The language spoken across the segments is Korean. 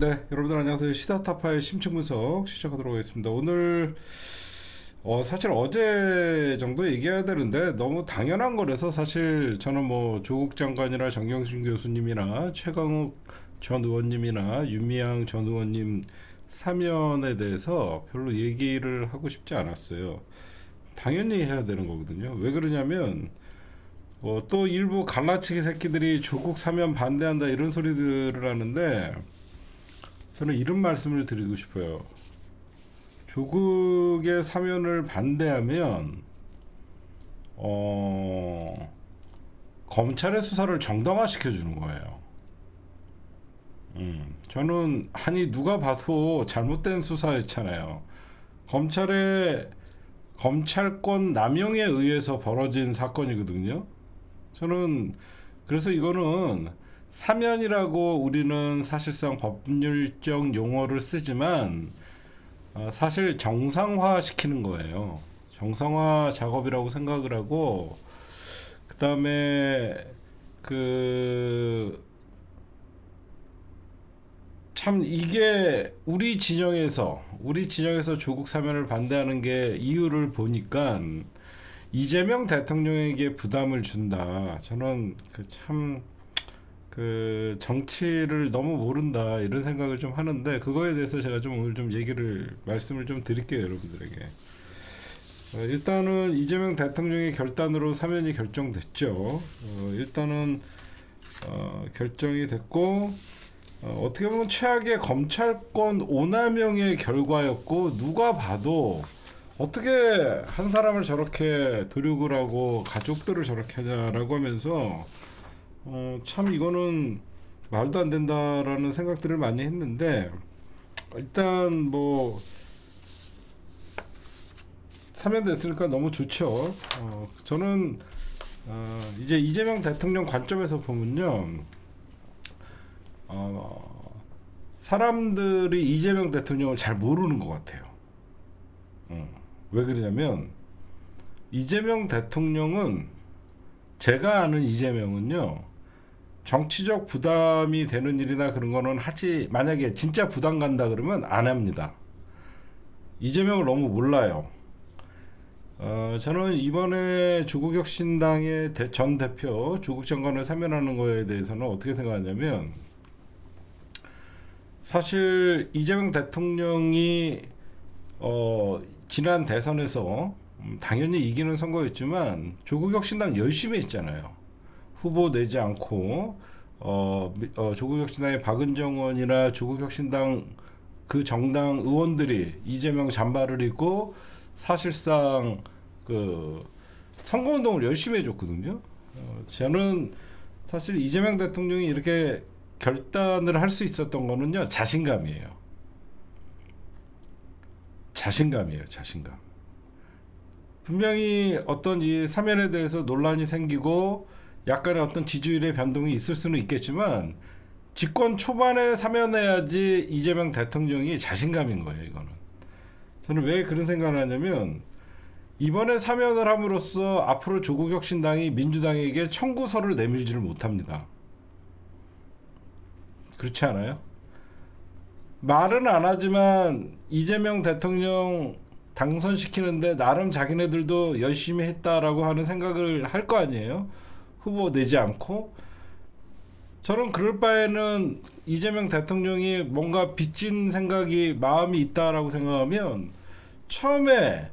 네, 여러분들 안녕하세요. 시사타파의 심층 분석 시작하도록 하겠습니다. 오늘 사실 어제 정도 얘기해야 되는데 너무 당연한 거라서 사실 저는 뭐 조국 장관이나 정경심 교수님이나 최강욱 전 의원님이나 윤미향 전 의원님 사면에 대해서 별로 얘기를 하고 싶지 않았어요. 당연히 해야 되는 거거든요. 왜 그러냐면 또 일부 갈라치기 새끼들이 조국 사면 반대한다 이런 소리들을 하는데 저는 이런 말씀을 드리고 싶어요. 조국의 사면을 반대하면 검찰의 수사를 정당화 시켜주는 거예요. 저는 아니 누가 봐도 잘못된 수사였잖아요. 검찰의 검찰권 남용에 의해서 벌어진 사건이거든요. 저는 그래서 이거는 사면이라고 우리는 사실상 법률적 용어를 쓰지만 사실 정상화 시키는 거예요. 정상화 작업이라고 생각을 하고 그다음에 그 참 이게 우리 진영에서 조국 사면을 반대하는 게 이유를 보니까 이재명 대통령에게 부담을 준다. 저는 그 정치를 너무 모른다 이런 생각을 좀 하는데 그거에 대해서 제가 좀 오늘 좀 말씀을 좀 드릴게요 여러분들에게. 일단은 이재명 대통령의 결단으로 사면이 결정됐죠. 일단은 결정이 됐고 어떻게 보면 최악의 검찰권 오남용의 결과였고 누가 봐도 어떻게 한 사람을 저렇게 도륙을 하고 가족들을 저렇게 하냐라고 하면서 참 이거는 말도 안 된다라는 생각들을 많이 했는데 일단 뭐 사면됐으니까 너무 좋죠. 저는 이제 이재명 대통령 관점에서 보면요. 사람들이 이재명 대통령을 잘 모르는 것 같아요. 왜 그러냐면 이재명 대통령은 제가 아는 이재명은요. 정치적 부담이 되는 일이나 그런 거는 만약에 진짜 부담 간다 그러면 안 합니다. 이재명을 너무 몰라요. 저는 이번에 조국혁신당의 전 대표 조국 장관을 사면하는 거에 대해서는 어떻게 생각하냐면 사실 이재명 대통령이 지난 대선에서 당연히 이기는 선거였지만 조국혁신당 열심히 했잖아요. 후보 내지 않고 조국혁신당의 박은정 의원이나 조국혁신당 그 정당 의원들이 이재명 잠바를 입고 사실상 그 선거운동을 열심히 해줬거든요. 저는 사실 이재명 대통령이 이렇게 결단을 할 수 있었던 거는요 자신감이에요. 자신감. 분명히 어떤 이 사면에 대해서 논란이 생기고 약간의 어떤 지지율의 변동이 있을 수는 있겠지만 집권 초반에 사면해야지 이재명 대통령이 자신감인 거예요. 이거는 저는 왜 그런 생각을 하냐면 이번에 사면을 함으로써 앞으로 조국혁신당이 민주당에게 청구서를 내밀지를 못합니다. 그렇지 않아요? 말은 안 하지만 이재명 대통령 당선시키는데 나름 자기네들도 열심히 했다라고 하는 생각을 할 거 아니에요? 후보 내지 않고. 저는 그럴 바에는 이재명 대통령이 뭔가 빚진 마음이 있다라고 생각하면 처음에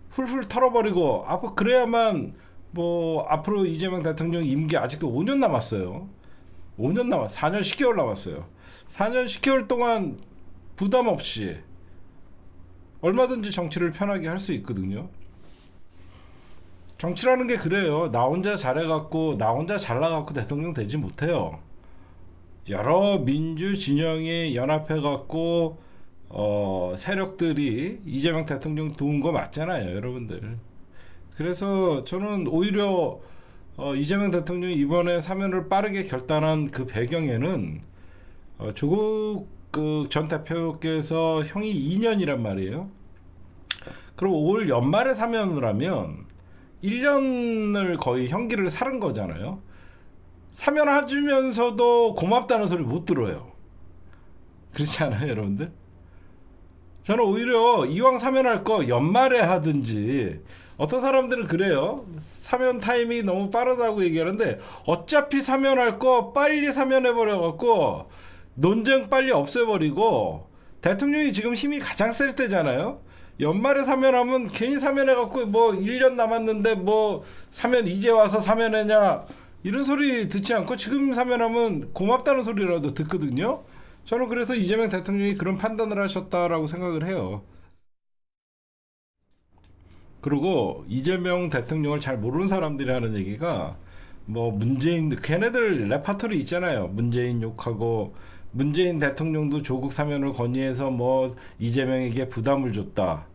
훌훌 털어버리고 앞으로 그래야만 뭐 앞으로 이재명 대통령 임기 아직도 5년 남았어요. 4년 10개월 남았어요. 4년 10개월 동안 부담 없이 얼마든지 정치를 편하게 할 수 있거든요. 정치라는 게 그래요. 나 혼자 잘해갖고 나 혼자 잘나갖고 대통령 되지 못해요. 여러 민주 진영이 연합해갖고 세력들이 이재명 대통령 도운 거 맞잖아요, 여러분들. 그래서 저는 오히려 이재명 대통령이 이번에 사면을 빠르게 결단한 그 배경에는 조국 전 대표께서 형이 2년이란 말이에요. 그럼 올 연말에 사면을 하면 1년을 거의 형기를 살은 거잖아요. 사면해주면서도 고맙다는 소리 못 들어요. 그렇지 않아요, 여러분들? 저는 오히려 이왕 사면할 거 연말에 하든지, 어떤 사람들은 그래요. 사면 타이밍이 너무 빠르다고 얘기하는데 어차피 사면할 거 빨리 사면해버려갖고 논쟁 빨리 없애버리고, 대통령이 지금 힘이 가장 셀 때잖아요. 연말에 사면하면 괜히 사면해갖고 뭐 1년 남았는데 뭐 사면 이제 와서 사면했냐 이런 소리 듣지 않고 지금 사면하면 고맙다는 소리라도 듣거든요. 저는 그래서 이재명 대통령이 그런 판단을 하셨다라고 생각을 해요. 그리고 이재명 대통령을 잘 모르는 사람들이 하는 얘기가, 뭐 문재인, 걔네들 레파토리 있잖아요. 문재인 욕하고, 문재인 대통령도 조국 사면을 건의해서 뭐 이재명에게 부담을 줬다.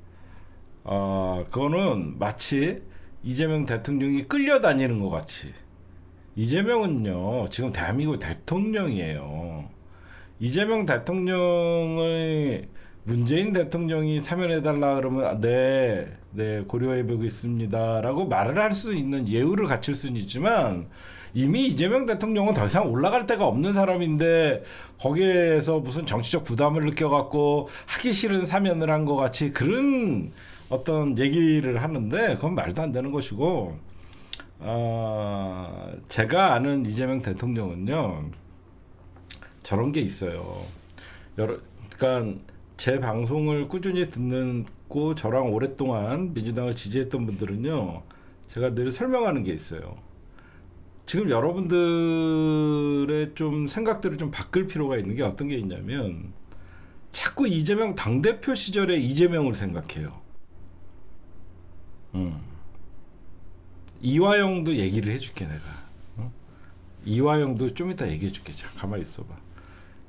그거는 마치 이재명 대통령이 끌려다니는 것 같이. 이재명은요 지금 대한민국 대통령이에요. 이재명 대통령의, 문재인 대통령이 사면해달라 그러면 네 고려해보고 있습니다라고 말을 할 수 있는 예우를 갖출 수는 있지만, 이미 이재명 대통령은 더 이상 올라갈 데가 없는 사람인데 거기에서 무슨 정치적 부담을 느껴갖고 하기 싫은 사면을 한 것 같이 그런 어떤 얘기를 하는데, 그건 말도 안 되는 것이고, 제가 아는 이재명 대통령은요 저런 게 있어요. 그러니까 제 방송을 꾸준히 듣고 저랑 오랫동안 민주당을 지지했던 분들은요, 제가 늘 설명하는 게 있어요. 지금 여러분들의 좀 생각들을 좀 바꿀 필요가 있는 게 어떤 게 있냐면, 자꾸 이재명 당대표 시절에 이재명을 생각해요. 이화영도 얘기를 해줄게 내가. 이화영도 좀 이따 얘기해줄게. 자, 가만히 있어봐.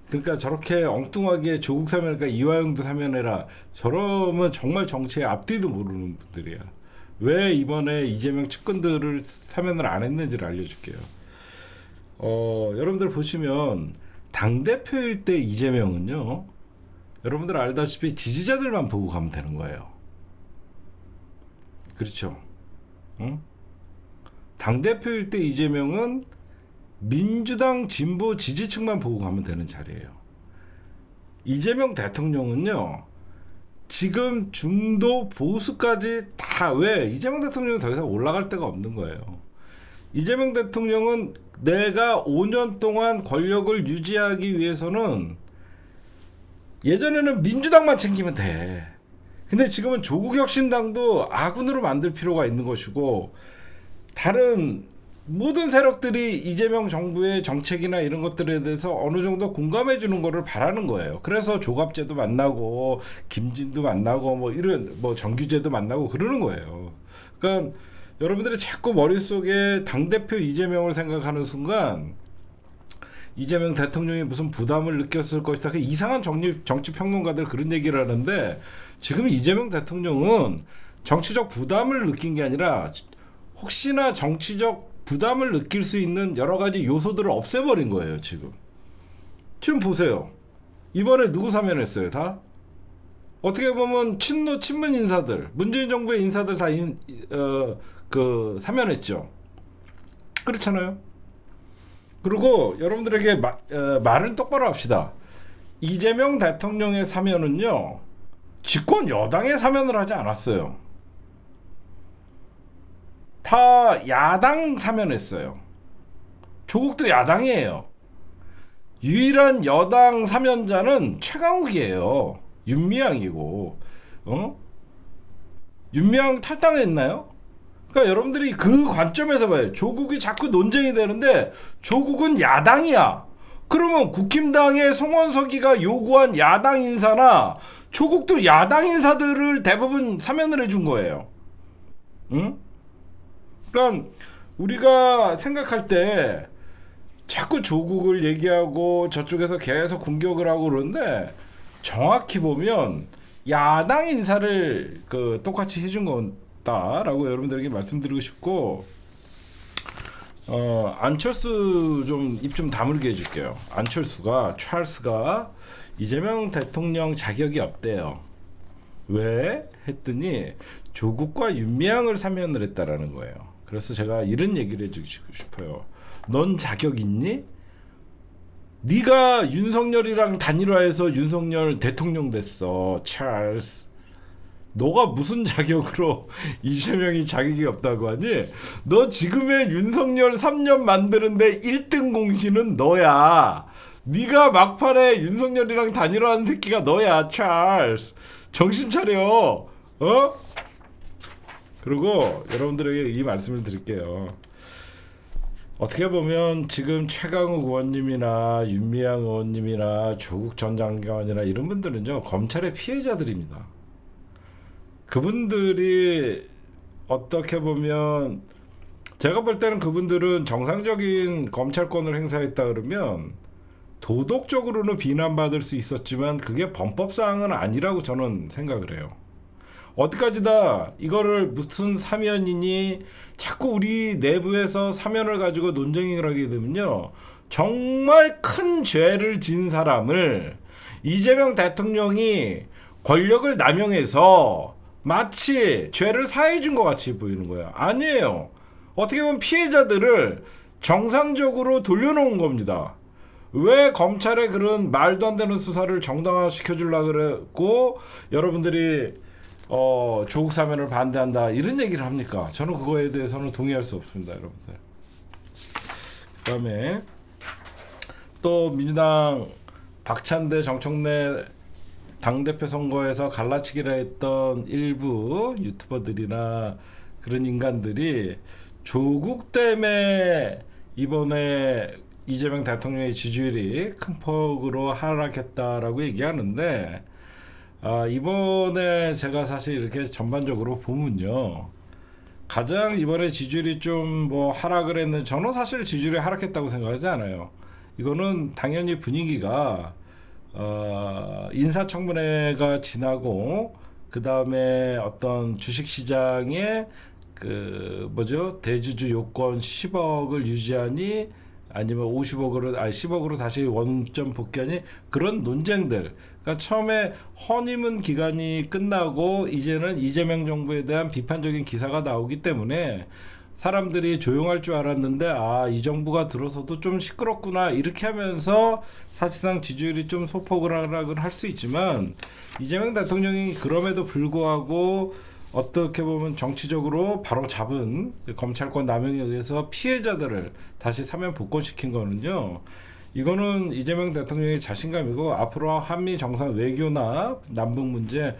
그러니까 저렇게 엉뚱하게 조국 사면할까 이화영도 사면해라, 저러면 정말 정치의 앞뒤도 모르는 분들이야. 왜 이번에 이재명 측근들을 사면을 안 했는지를 알려줄게요. 여러분들 보시면 당대표일 때 이재명은요, 여러분들 알다시피 지지자들만 보고 가면 되는 거예요. 그렇죠? 응? 당대표일 때 이재명은 민주당 진보 지지층만 보고 가면 되는 자리예요. 이재명 대통령은요 지금 중도 보수까지 다, 왜 이재명 대통령은 더 이상 올라갈 데가 없는 거예요. 이재명 대통령은 내가 5년 동안 권력을 유지하기 위해서는, 예전에는 민주당만 챙기면 돼. 근데 지금은 조국혁신당도 아군으로 만들 필요가 있는 것이고, 다른 모든 세력들이 이재명 정부의 정책이나 이런 것들에 대해서 어느 정도 공감해 주는 거를 바라는 거예요. 그래서 조갑제도 만나고 김진도 만나고 뭐 이런 뭐 정규제도 만나고 그러는 거예요. 그러니까 여러분들이 자꾸 머릿속에 당대표 이재명을 생각하는 순간 이재명 대통령이 무슨 부담을 느꼈을 것이다, 그 이상한 정치 평론가들 그런 얘기를 하는데, 지금 이재명 대통령은 정치적 부담을 느낀 게 아니라 혹시나 정치적 부담을 느낄 수 있는 여러 가지 요소들을 없애버린 거예요. 지금 보세요. 이번에 누구 사면했어요? 다 어떻게 보면 친문 인사들, 문재인 정부의 인사들 다 사면했죠. 그렇잖아요. 그리고 여러분들에게 말을 똑바로 합시다. 이재명 대통령의 사면은요 집권 여당의 사면을 하지 않았어요. 다 야당 사면했어요. 조국도 야당이에요. 유일한 여당 사면자는 최강욱이에요. 윤미향이고, 윤미향 탈당했나요? 그러니까 여러분들이 그 관점에서 봐요. 조국이 자꾸 논쟁이 되는데 조국은 야당이야. 그러면 국힘당의 송원석이가 요구한 야당 인사나 조국도 야당 인사들을 대부분 사면을 해준 거예요. 응? 그러니까 우리가 생각할 때 자꾸 조국을 얘기하고 저쪽에서 계속 공격을 하고 그러는데, 정확히 보면 야당 인사를 똑같이 해준 거다라고 여러분들에게 말씀드리고 싶고, 안철수 좀 입 좀 다물게 해줄게요. 안철수가, 찰스가 이재명 대통령 자격이 없대요. 왜? 했더니 조국과 윤미향을 사면을 했다라는 거예요. 그래서 제가 이런 얘기를 해주고 싶어요. 넌 자격 있니? 네가 윤석열이랑 단일화해서 윤석열 대통령 됐어, 찰스. 너가 무슨 자격으로 이재명이 자격이 없다고 하니? 너 지금의 윤석열 3년 만드는데 1등 공신은 너야. 네가 막판에 윤석열이랑 단일화하는 새끼가 너야, 찰스. 정신 차려. 어? 그리고 여러분들에게 이 말씀을 드릴게요. 어떻게 보면 지금 최강욱 의원님이나 윤미향 의원님이나 조국 전 장관이나 이런 분들은요, 검찰의 피해자들입니다. 그분들이 어떻게 보면 제가 볼 때는 그분들은 정상적인 검찰권을 행사했다 그러면 도덕적으로는 비난받을 수 있었지만 그게 범법사항은 아니라고 저는 생각을 해요. 어디까지다 이거를 무슨 사면이니 자꾸 우리 내부에서 사면을 가지고 논쟁을 하게 되면요, 정말 큰 죄를 진 사람을 이재명 대통령이 권력을 남용해서 마치 죄를 사해준 것 같이 보이는 거야. 아니에요. 어떻게 보면 피해자들을 정상적으로 돌려놓은 겁니다. 왜 검찰의 그런 말도 안 되는 수사를 정당화시켜주려고 그랬고 여러분들이 조국 사면을 반대한다 이런 얘기를 합니까? 저는 그거에 대해서는 동의할 수 없습니다, 여러분들. 그다음에 또 민주당 박찬대 정청래 당대표 선거에서 갈라치기를 했던 일부 유튜버들이나 그런 인간들이 조국 때문에 이번에 이재명 대통령의 지지율이 큰 폭으로 하락했다라고 얘기하는데, 이번에 제가 사실 이렇게 전반적으로 보면요, 가장 이번에 지지율이 좀 뭐 하락을 했는, 저는 사실 지지율이 하락했다고 생각하지 않아요. 이거는 당연히 분위기가 인사청문회가 지나고 그 다음에 어떤 주식시장의 그 뭐죠, 대주주 요건 10억을 유지하니 아니면 10억으로 다시 원점 복귀하니, 그런 논쟁들. 그러니까 처음에 허니문 기간이 끝나고 이제는 이재명 정부에 대한 비판적인 기사가 나오기 때문에 사람들이 조용할 줄 알았는데, 이 정부가 들어서도 좀 시끄럽구나 이렇게 하면서 사실상 지지율이 좀 소폭을 하락을 할 수 있지만, 이재명 대통령이 그럼에도 불구하고 어떻게 보면 정치적으로 바로 잡은 검찰권 남용에 의해서 피해자들을 다시 사면 복권시킨 거는요, 이거는 이재명 대통령의 자신감이고, 앞으로 한미 정상 외교나 남북 문제,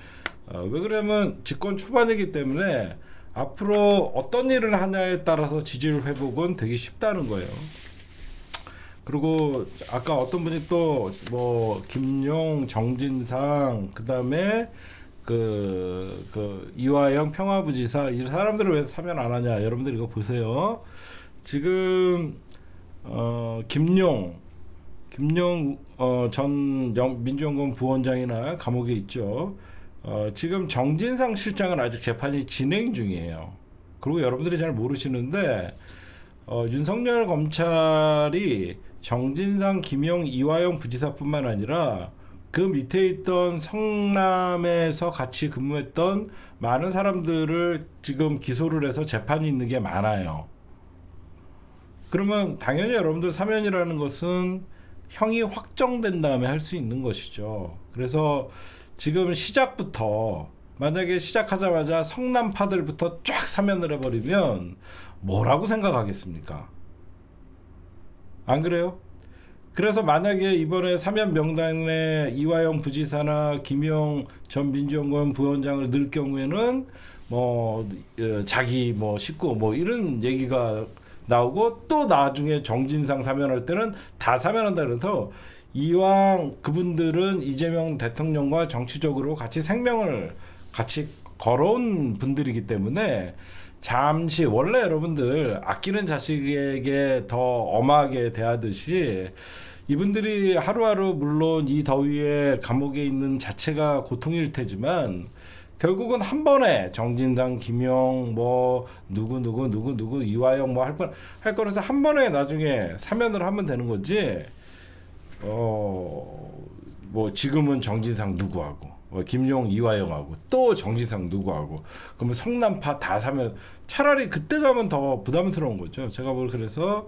왜 그러면 집권 초반이기 때문에 앞으로 어떤 일을 하냐에 따라서 지지율 회복은 되게 쉽다는 거예요. 그리고 아까 어떤 분이 또 뭐 김용, 정진상, 그다음에 그 이화영 평화부지사, 이 사람들을 왜 사면 안 하냐, 여러분들 이거 보세요. 지금 김용 전 민주연구원 부원장이나 감옥에 있죠. 지금 정진상 실장은 아직 재판이 진행 중이에요. 그리고 여러분들이 잘 모르시는데, 윤석열 검찰이 정진상, 김용, 이화영 부지사뿐만 아니라 그 밑에 있던 성남에서 같이 근무했던 많은 사람들을 지금 기소를 해서 재판이 있는 게 많아요. 그러면 당연히 여러분들 사면이라는 것은 형이 확정된 다음에 할 수 있는 것이죠. 그래서 지금 시작부터, 만약에 시작하자마자 성남파들부터 쫙 사면을 해버리면 뭐라고 생각하겠습니까? 안 그래요? 그래서 만약에 이번에 사면 명단에 이화영 부지사나 김용 전 민주연구원 부원장을 넣을 경우에는 뭐 자기 뭐 식구 뭐 이런 얘기가 나오고, 또 나중에 정진상 사면할 때는 다 사면한다 그래서 이왕 그분들은 이재명 대통령과 정치적으로 같이 생명을 같이 걸어온 분들이기 때문에, 잠시 원래 여러분들 아끼는 자식에게 더 엄하게 대하듯이 이분들이 하루하루 물론 이 더위에 감옥에 있는 자체가 고통일 테지만, 결국은 한 번에 정진상, 김용, 뭐 누구 이화영 뭐 할 거라서 한 번에 나중에 사면을 하면 되는 거지. 뭐 지금은 정진상 누구하고, 김용, 이화영하고, 또 정진상 누구하고, 그러면 성남파 다 사면 차라리 그때 가면 더 부담스러운 거죠. 제가 그래서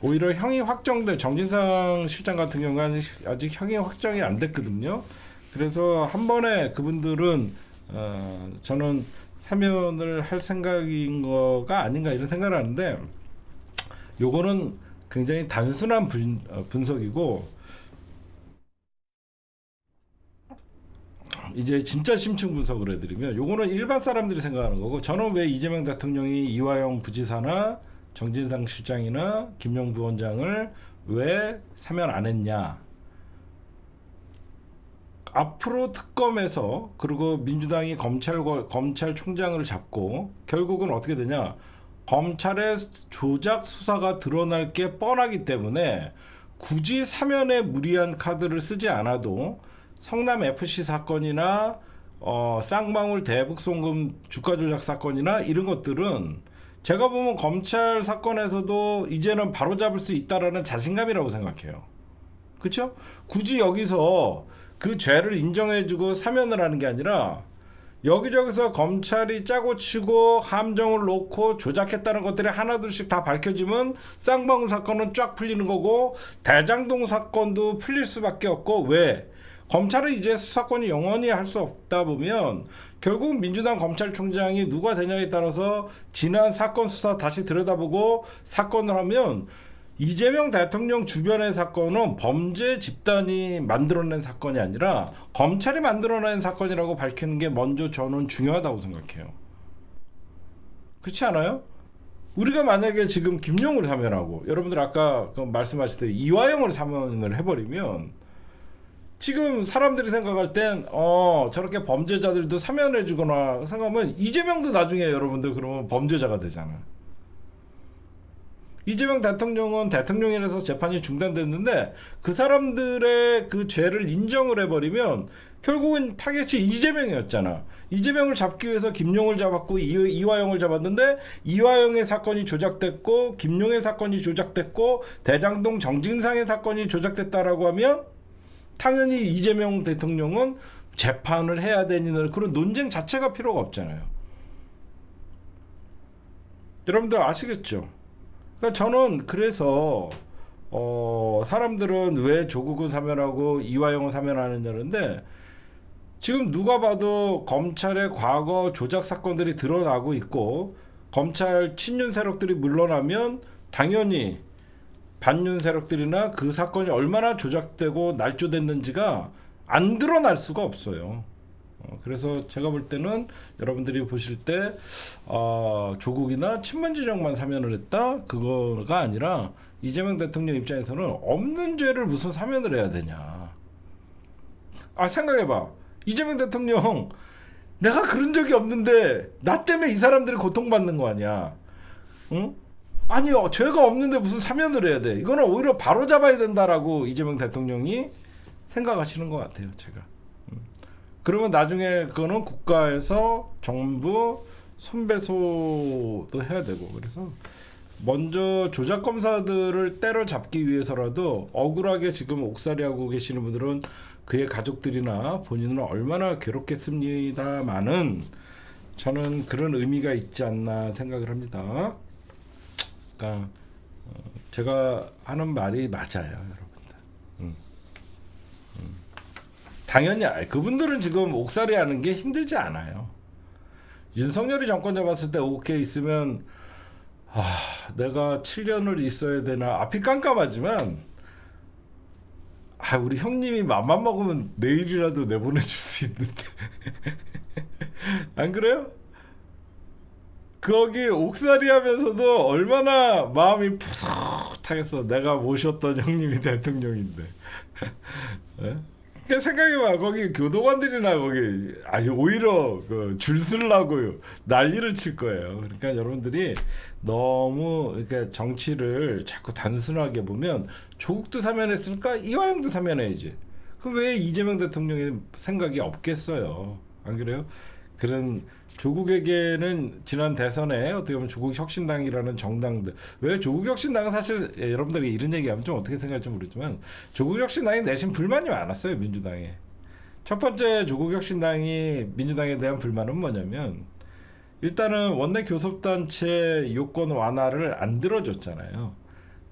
오히려 형이 확정돼 정진상 실장 같은 경우는 아직 형이 확정이 안 됐거든요. 그래서 한 번에 그분들은 저는 사면을 할 생각인 거가 아닌가 이런 생각을 하는데 요거는 굉장히 단순한 분석이고 이제 진짜 심층 분석을 해드리면 요거는 일반 사람들이 생각하는 거고 저는 왜 이재명 대통령이 이화영 부지사나 정진상 실장이나 김용 부원장을 왜 사면 안 했냐 앞으로 특검에서 그리고 민주당이 검찰총장을 잡고 결국은 어떻게 되냐 검찰의 조작 수사가 드러날 게 뻔하기 때문에 굳이 사면에 무리한 카드를 쓰지 않아도 성남 FC 사건이나 쌍방울 대북송금 주가 조작 사건이나 이런 것들은 제가 보면 검찰 사건에서도 이제는 바로잡을 수 있다라는 자신감이라고 생각해요. 그렇죠? 굳이 여기서 그 죄를 인정해주고 사면을 하는 게 아니라 여기저기서 검찰이 짜고 치고 함정을 놓고 조작했다는 것들이 하나둘씩 다 밝혀지면 쌍방울 사건은 쫙 풀리는 거고 대장동 사건도 풀릴 수밖에 없고 왜? 검찰은 이제 수사권이 영원히 할 수 없다 보면 결국 민주당 검찰총장이 누가 되냐에 따라서 지난 사건 수사 다시 들여다보고 사건을 하면 이재명 대통령 주변의 사건은 범죄 집단이 만들어낸 사건이 아니라 검찰이 만들어낸 사건이라고 밝히는 게 먼저 저는 중요하다고 생각해요. 그렇지 않아요? 우리가 만약에 지금 김용을 사면하고 여러분들 아까 말씀하셨듯이 이화영을 사면을 해버리면 지금 사람들이 생각할 땐 저렇게 범죄자들도 사면해 주거나 생각하면 이재명도 나중에 여러분들 그러면 범죄자가 되잖아. 이재명 대통령은 대통령이라서 재판이 중단됐는데 그 사람들의 그 죄를 인정을 해버리면 결국은 타겟이 이재명이었잖아. 이재명을 잡기 위해서 김용을 잡았고 이화영을 잡았는데 이화영의 사건이 조작됐고 김용의 사건이 조작됐고 대장동 정진상의 사건이 조작됐다라고 하면 당연히 이재명 대통령은 재판을 해야 되는 그런 논쟁 자체가 필요가 없잖아요. 여러분들 아시겠죠? 그러니까 저는 그래서 사람들은 왜 조국은 사면하고 이화영은 사면하느냐는데 지금 누가 봐도 검찰의 과거 조작 사건들이 드러나고 있고 검찰 친윤 세력들이 물러나면 당연히 반윤 세력들이나 그 사건이 얼마나 조작되고 날조됐는지가 안 드러날 수가 없어요. 그래서 제가 볼 때는 여러분들이 보실 때 조국이나 친문 진영만 사면을 했다 그거가 아니라 이재명 대통령 입장에서는 없는 죄를 무슨 사면을 해야 되냐. 생각해봐. 이재명 대통령 내가 그런 적이 없는데 나 때문에 이 사람들이 고통받는 거 아니야. 응? 아니요, 죄가 없는데 무슨 사면을 해야 돼. 이거는 오히려 바로 잡아야 된다라고 이재명 대통령이 생각하시는 것 같아요, 제가. 그러면 나중에 그거는 국가에서 정부 손배소도 해야 되고 그래서 먼저 조작 검사들을 때려잡기 위해서라도 억울하게 지금 옥살이하고 계시는 분들은 그의 가족들이나 본인은 얼마나 괴롭겠습니다만은 저는 그런 의미가 있지 않나 생각을 합니다. 그러니까 제가 하는 말이 맞아요, 여러분들. 당연히 그분들은 지금 옥살이 하는 게 힘들지 않아요. 윤석열이 정권 잡았을 때 오케이 있으면 내가 7년을 있어야 되나 앞이 깜깜하지만 우리 형님이 맘만 먹으면 내일이라도 내보내줄 수 있는데 안 그래요? 거기 옥살이 하면서도 얼마나 마음이 푸석하겠어. 내가 모셨던 형님이 대통령인데. 그러니까 생각해봐. 거기 교도관들이나 거기 오히려 줄 서려고 난리를 칠 거예요. 그러니까 여러분들이 너무 이렇게 정치를 자꾸 단순하게 보면 조국도 사면했으니까 이화영도 사면해야지. 그럼 왜 이재명 대통령의 생각이 없겠어요? 안 그래요? 그런 조국에게는 지난 대선에 어떻게 보면 조국혁신당이라는 정당들 왜 조국혁신당은 사실 여러분들이 이런 얘기하면 좀 어떻게 생각할지 모르지만 조국혁신당이 내심 불만이 많았어요. 민주당에. 첫 번째 조국혁신당이 민주당에 대한 불만은 뭐냐면 일단은 원내 교섭단체 요건 완화를 안 들어줬잖아요.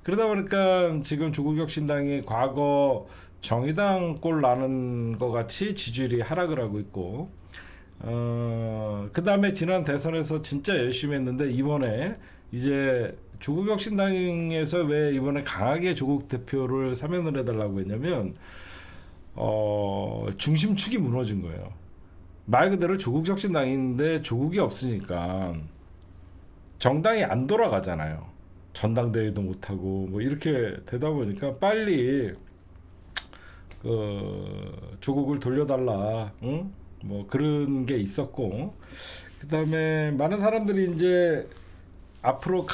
그러다 보니까 지금 조국혁신당이 과거 정의당 꼴 나는 것 같이 지지율이 하락을 하고 있고, 그 다음에 지난 대선에서 진짜 열심히 했는데 이번에 이제 조국혁신당에서 왜 이번에 강하게 조국 대표를 사면을 해달라고 했냐면 중심축이 무너진 거예요. 말 그대로 조국혁신당인데 조국이 없으니까 정당이 안 돌아가잖아요. 전당대회도 못하고 뭐 이렇게 되다 보니까 빨리 그 조국을 돌려달라, 응? 뭐 그런 게 있었고, 그다음에 많은 사람들이 이제 앞으로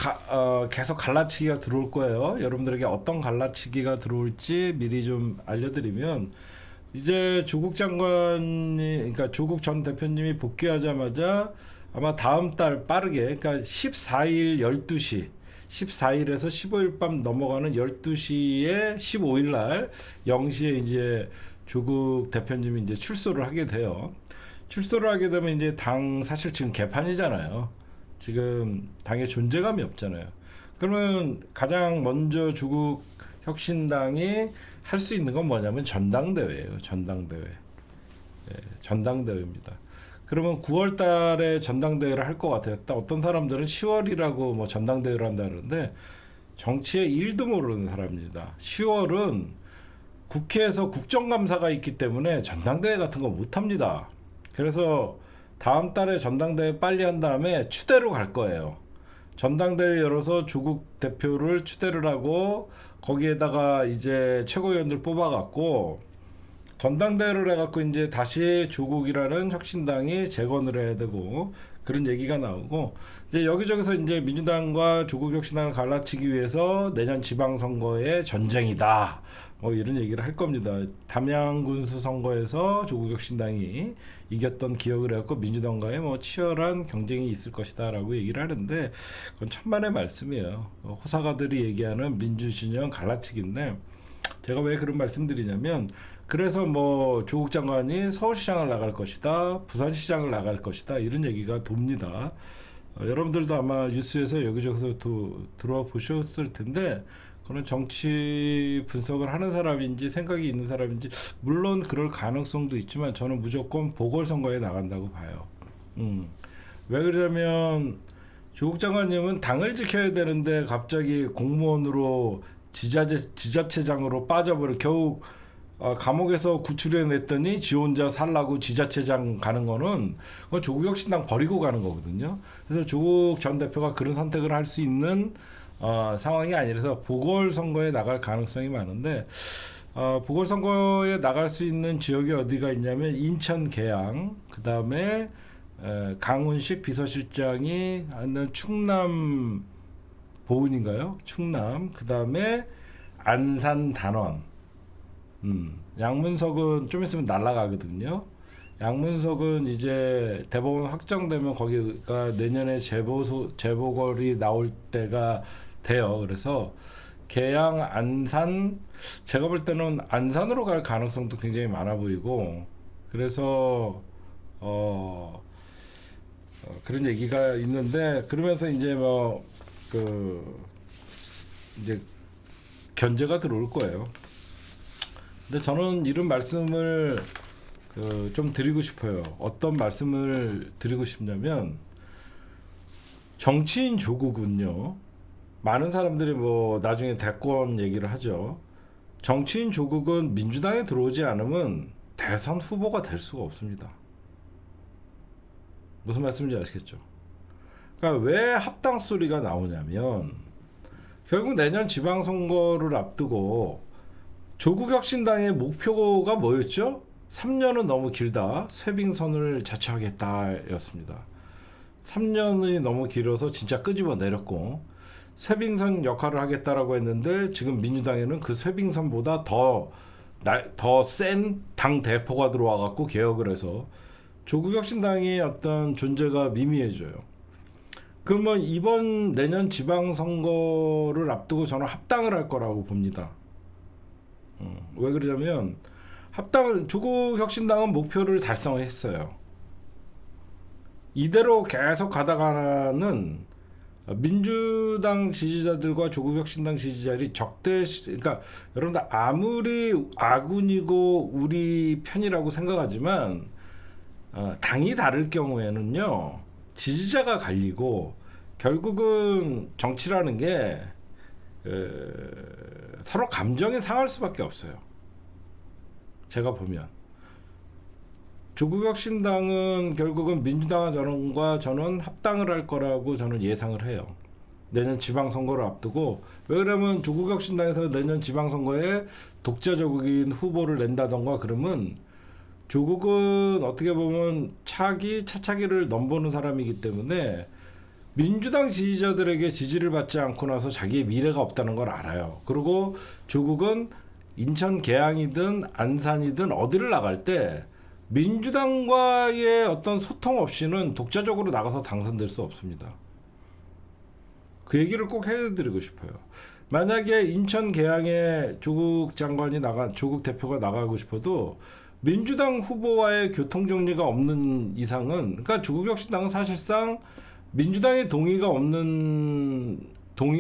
계속 갈라치기가 들어올 거예요. 여러분들에게 어떤 갈라치기가 들어올지 미리 좀 알려드리면, 이제 조국 장관이, 그러니까 조국 전 대표님이 복귀하자마자 아마 다음 달 빠르게, 그러니까 14일 12시, 14일에서 15일 밤 넘어가는 12시에 15일 날 0시에 이제 조국 대표님이 이제 출소를 하게 돼요. 출소를 하게 되면 이제 당 사실 지금 개판이잖아요. 지금 당의 존재감이 없잖아요. 그러면 가장 먼저 조국 혁신당이 할 수 있는 건 뭐냐면 전당대회예요. 전당대회. 예, 전당대회입니다. 그러면 9월 달에 전당대회를 할 것 같아요. 어떤 사람들은 10월이라고 뭐 전당대회를 한다는데 정치에 1도 모르는 사람입니다. 10월은 국회에서 국정감사가 있기 때문에 전당대회 같은 거 못합니다. 그래서 다음 달에 전당대회 빨리 한 다음에 추대로 갈 거예요. 전당대회 열어서 조국 대표를 추대를 하고 거기에다가 이제 최고위원들 뽑아갖고 전당대회를 해갖고 이제 다시 조국이라는 혁신당이 재건을 해야 되고 그런 얘기가 나오고, 이제 여기저기서 이제 민주당과 조국혁신당을 갈라치기 위해서 내년 지방선거의 전쟁이다, 뭐 이런 얘기를 할 겁니다. 담양군수 선거에서 조국혁신당이 이겼던 기억을 해갖고 민주당과의 뭐 치열한 경쟁이 있을 것이다라고 얘기를 하는데, 그건 천만의 말씀이에요. 호사가들이 얘기하는 민주진영 갈라치기인데, 제가 왜 그런 말씀드리냐면, 그래서 뭐 조국 장관이 서울시장을 나갈 것이다, 부산시장을 나갈 것이다, 이런 얘기가 돕니다. 여러분들도 아마 뉴스에서 여기저기서 들어와 보셨을 텐데, 그런 정치 분석을 하는 사람인지 생각이 있는 사람인지, 물론 그럴 가능성도 있지만 저는 무조건 보궐선거에 나간다고 봐요. 왜 그러냐면 조국 장관님은 당을 지켜야 되는데 갑자기 공무원으로 지자체장으로 빠져버려, 겨우 감옥에서 구출해냈더니 지 혼자 살라고 지자체장 가는 거는 그건 조국혁신당 버리고 가는 거거든요. 그래서 조국 전 대표가 그런 선택을 할 수 있는 상황이 아니라서 보궐선거에 나갈 가능성이 많은데, 보궐선거에 나갈 수 있는 지역이 어디가 있냐면 인천 계양, 그 다음에 강훈식 비서실장이 하는 충남 보은인가요? 충남, 그 다음에 안산 단원, 양문석은 좀 있으면 날아가거든요. 양문석은 이제 대법원 확정되면 거기가 내년에 재보궐이 나올 때가 돼요. 그래서 계양, 안산, 제가 볼 때는 안산으로 갈 가능성도 굉장히 많아 보이고, 그래서 그런 얘기가 있는데, 그러면서 이제 뭐 이제 견제가 들어올 거예요. 근데 저는 이런 말씀을 좀 드리고 싶어요. 어떤 말씀을 드리고 싶냐면, 정치인 조국은요, 많은 사람들이 뭐 나중에 대권 얘기를 하죠. 정치인 조국은 민주당에 들어오지 않으면 대선 후보가 될 수가 없습니다. 무슨 말씀인지 아시겠죠? 그러니까 왜 합당 소리가 나오냐면, 결국 내년 지방선거를 앞두고 조국혁신당의 목표가 뭐였죠? 3년은 너무 길다, 쇄빙선을 자처하겠다 였습니다. 3년이 너무 길어서 진짜 끄집어 내렸고, 쇄빙선 역할을 하겠다라고 했는데, 지금 민주당에는 그 쇄빙선보다 더 센 당 대포가 들어와 갖고 개혁을 해서 조국혁신당의 어떤 존재가 미미해져요. 그러면 이번 내년 지방선거를 앞두고 저는 합당을 할 거라고 봅니다. 왜 그러냐면, 조국혁신당은 목표를 달성했어요. 이대로 계속 가다가는 민주당 지지자들과 조국혁신당 지지자들이 그러니까 여러분들 아무리 아군이고 우리 편이라고 생각하지만 당이 다를 경우에는요 지지자가 갈리고 결국은 정치라는 게 서로 감정이 상할 수밖에 없어요. 제가 보면 조국혁신당은 결국은 민주당과 저는 합당을 할 거라고 저는 예상을 해요. 내년 지방선거를 앞두고. 왜 그러면 조국혁신당에서 내년 지방선거에 독자적인 후보를 낸다던가 그러면 조국은 어떻게 보면 차차기를 넘보는 사람이기 때문에 민주당 지지자들에게 지지를 받지 않고 나서 자기의 미래가 없다는 걸 알아요. 그리고 조국은 인천 계양이든 안산이든 어디를 나갈 때 민주당과의 어떤 소통 없이는 독자적으로 나가서 당선될 수 없습니다. 그 얘기를 꼭 해드리고 싶어요. 만약에 인천 계양에 조국 대표가 나가고 싶어도 민주당 후보와의 교통 정리가 없는 이상은, 그러니까 조국혁신당은 사실상 민주당의 동의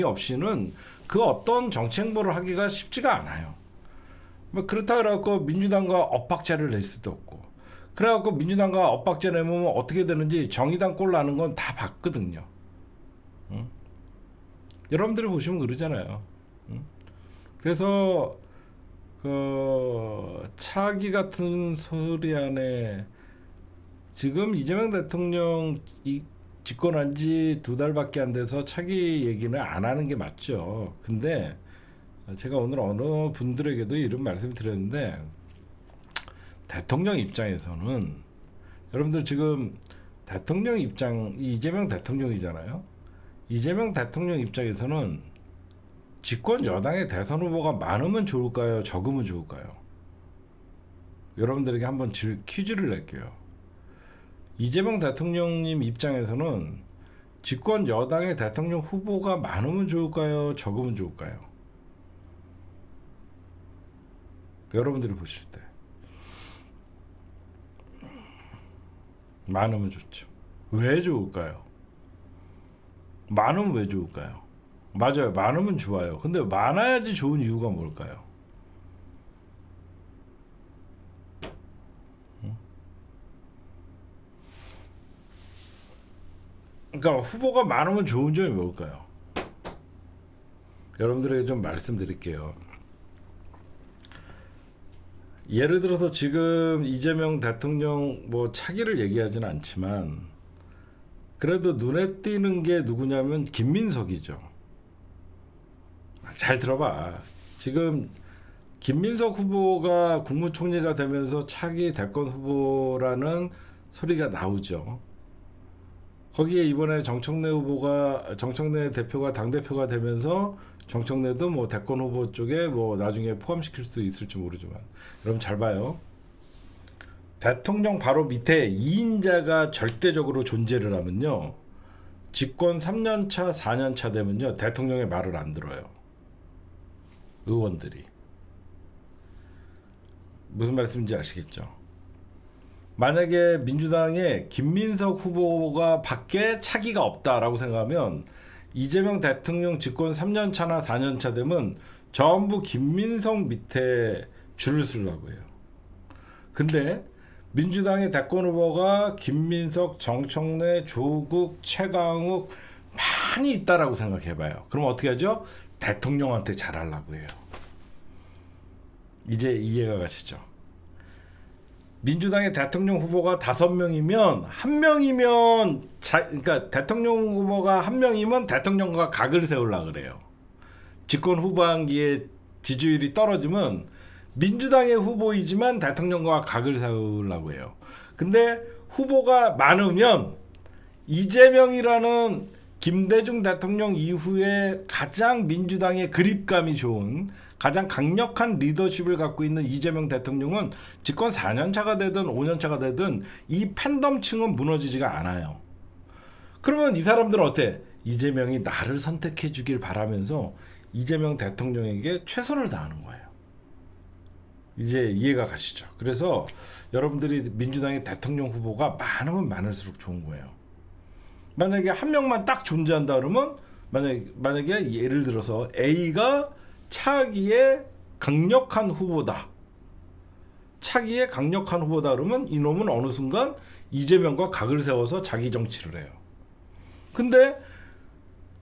없이는 그 어떤 정치 행보를 하기가 쉽지가 않아요. 뭐 그렇다 그래갖고 민주당과 엇박자를 낼 수도 없고, 그래갖고 민주당과 엇박자 내면 어떻게 되는지 정의당 꼴 나는 건 다 봤거든요. 응? 여러분들이 보시면 그러잖아요. 응? 그래서 그 차기 같은 소리 안에 지금 이재명 대통령 집권한 지 2달밖에 안 돼서 차기 얘기는 안 하는 게 맞죠. 근데 제가 오늘 어느 분들에게도 이런 말씀을 드렸는데, 대통령 입장에서는 여러분들 지금 이재명 대통령이잖아요. 이재명 대통령 입장에서는 집권 여당의 대선 후보가 많으면 좋을까요? 적으면 좋을까요? 여러분들에게 한번 퀴즈를 낼게요. 이재명 대통령님 입장에서는 집권 여당의 대통령 후보가 많으면 좋을까요? 적으면 좋을까요? 여러분들이 보실 때 많으면 좋죠. 왜 좋을까요? 많으면 왜 좋을까요? 맞아요. 많으면 좋아요. 근데 많아야지 좋은 이유가 뭘까요? 그러니까 후보가 많으면 좋은 점이 뭘까요? 여러분들에게 좀 말씀드릴게요. 예를 들어서 지금 이재명 대통령 뭐 차기를 얘기하지는 않지만 그래도 눈에 띄는 게 누구냐면 김민석이죠. 잘 들어봐. 지금 김민석 후보가 국무총리가 되면서 차기 대권 후보라는 소리가 나오죠. 거기에 이번에 정청래 대표가 당대표가 되면서 정청래도 뭐 대권 후보 쪽에 뭐 나중에 포함시킬 수 있을지 모르지만, 여러분 잘 봐요. 대통령 바로 밑에 2인자가 절대적으로 존재를 하면요, 집권 3년차 4년차 되면요 대통령의 말을 안 들어요. 의원들이. 무슨 말씀인지 아시겠죠? 만약에 민주당의 김민석 후보가 밖에 차기가 없다라고 생각하면 이재명 대통령 집권 3년차나 4년차 되면 전부 김민석 밑에 줄을 쓰려고 해요. 근데 민주당의 대권 후보가 김민석, 정청래, 조국, 최강욱 많이 있다라고 생각해봐요. 그럼 어떻게 하죠? 대통령한테 잘하려고 해요. 이제 이해가 가시죠? 민주당의 대통령 후보가 5명이면 그러니까 대통령 후보가 1명이면 대통령과 각을 세우려고 그래요. 집권 후보한기에 지지율이 떨어지면 민주당의 후보이지만 대통령과 각을 세우려고 해요. 근데 후보가 많으면 이재명이라는 김대중 대통령 이후에 가장 민주당의 그립감이 좋은 가장 강력한 리더십을 갖고 있는 이재명 대통령은 집권 4년차가 되든 5년차가 되든 이 팬덤층은 무너지지가 않아요. 그러면 이 사람들은 어때? 이재명이 나를 선택해 주길 바라면서 이재명 대통령에게 최선을 다하는 거예요. 이제 이해가 가시죠? 그래서 여러분들이 민주당의 대통령 후보가 많으면 많을수록 좋은 거예요. 만약에 한 명만 딱 존재한다 그러면 만약에 예를 들어서 A가 차기의 강력한 후보다. 차기의 강력한 후보다 그러면 이놈은 어느 순간 이재명과 각을 세워서 자기 정치를 해요. 근데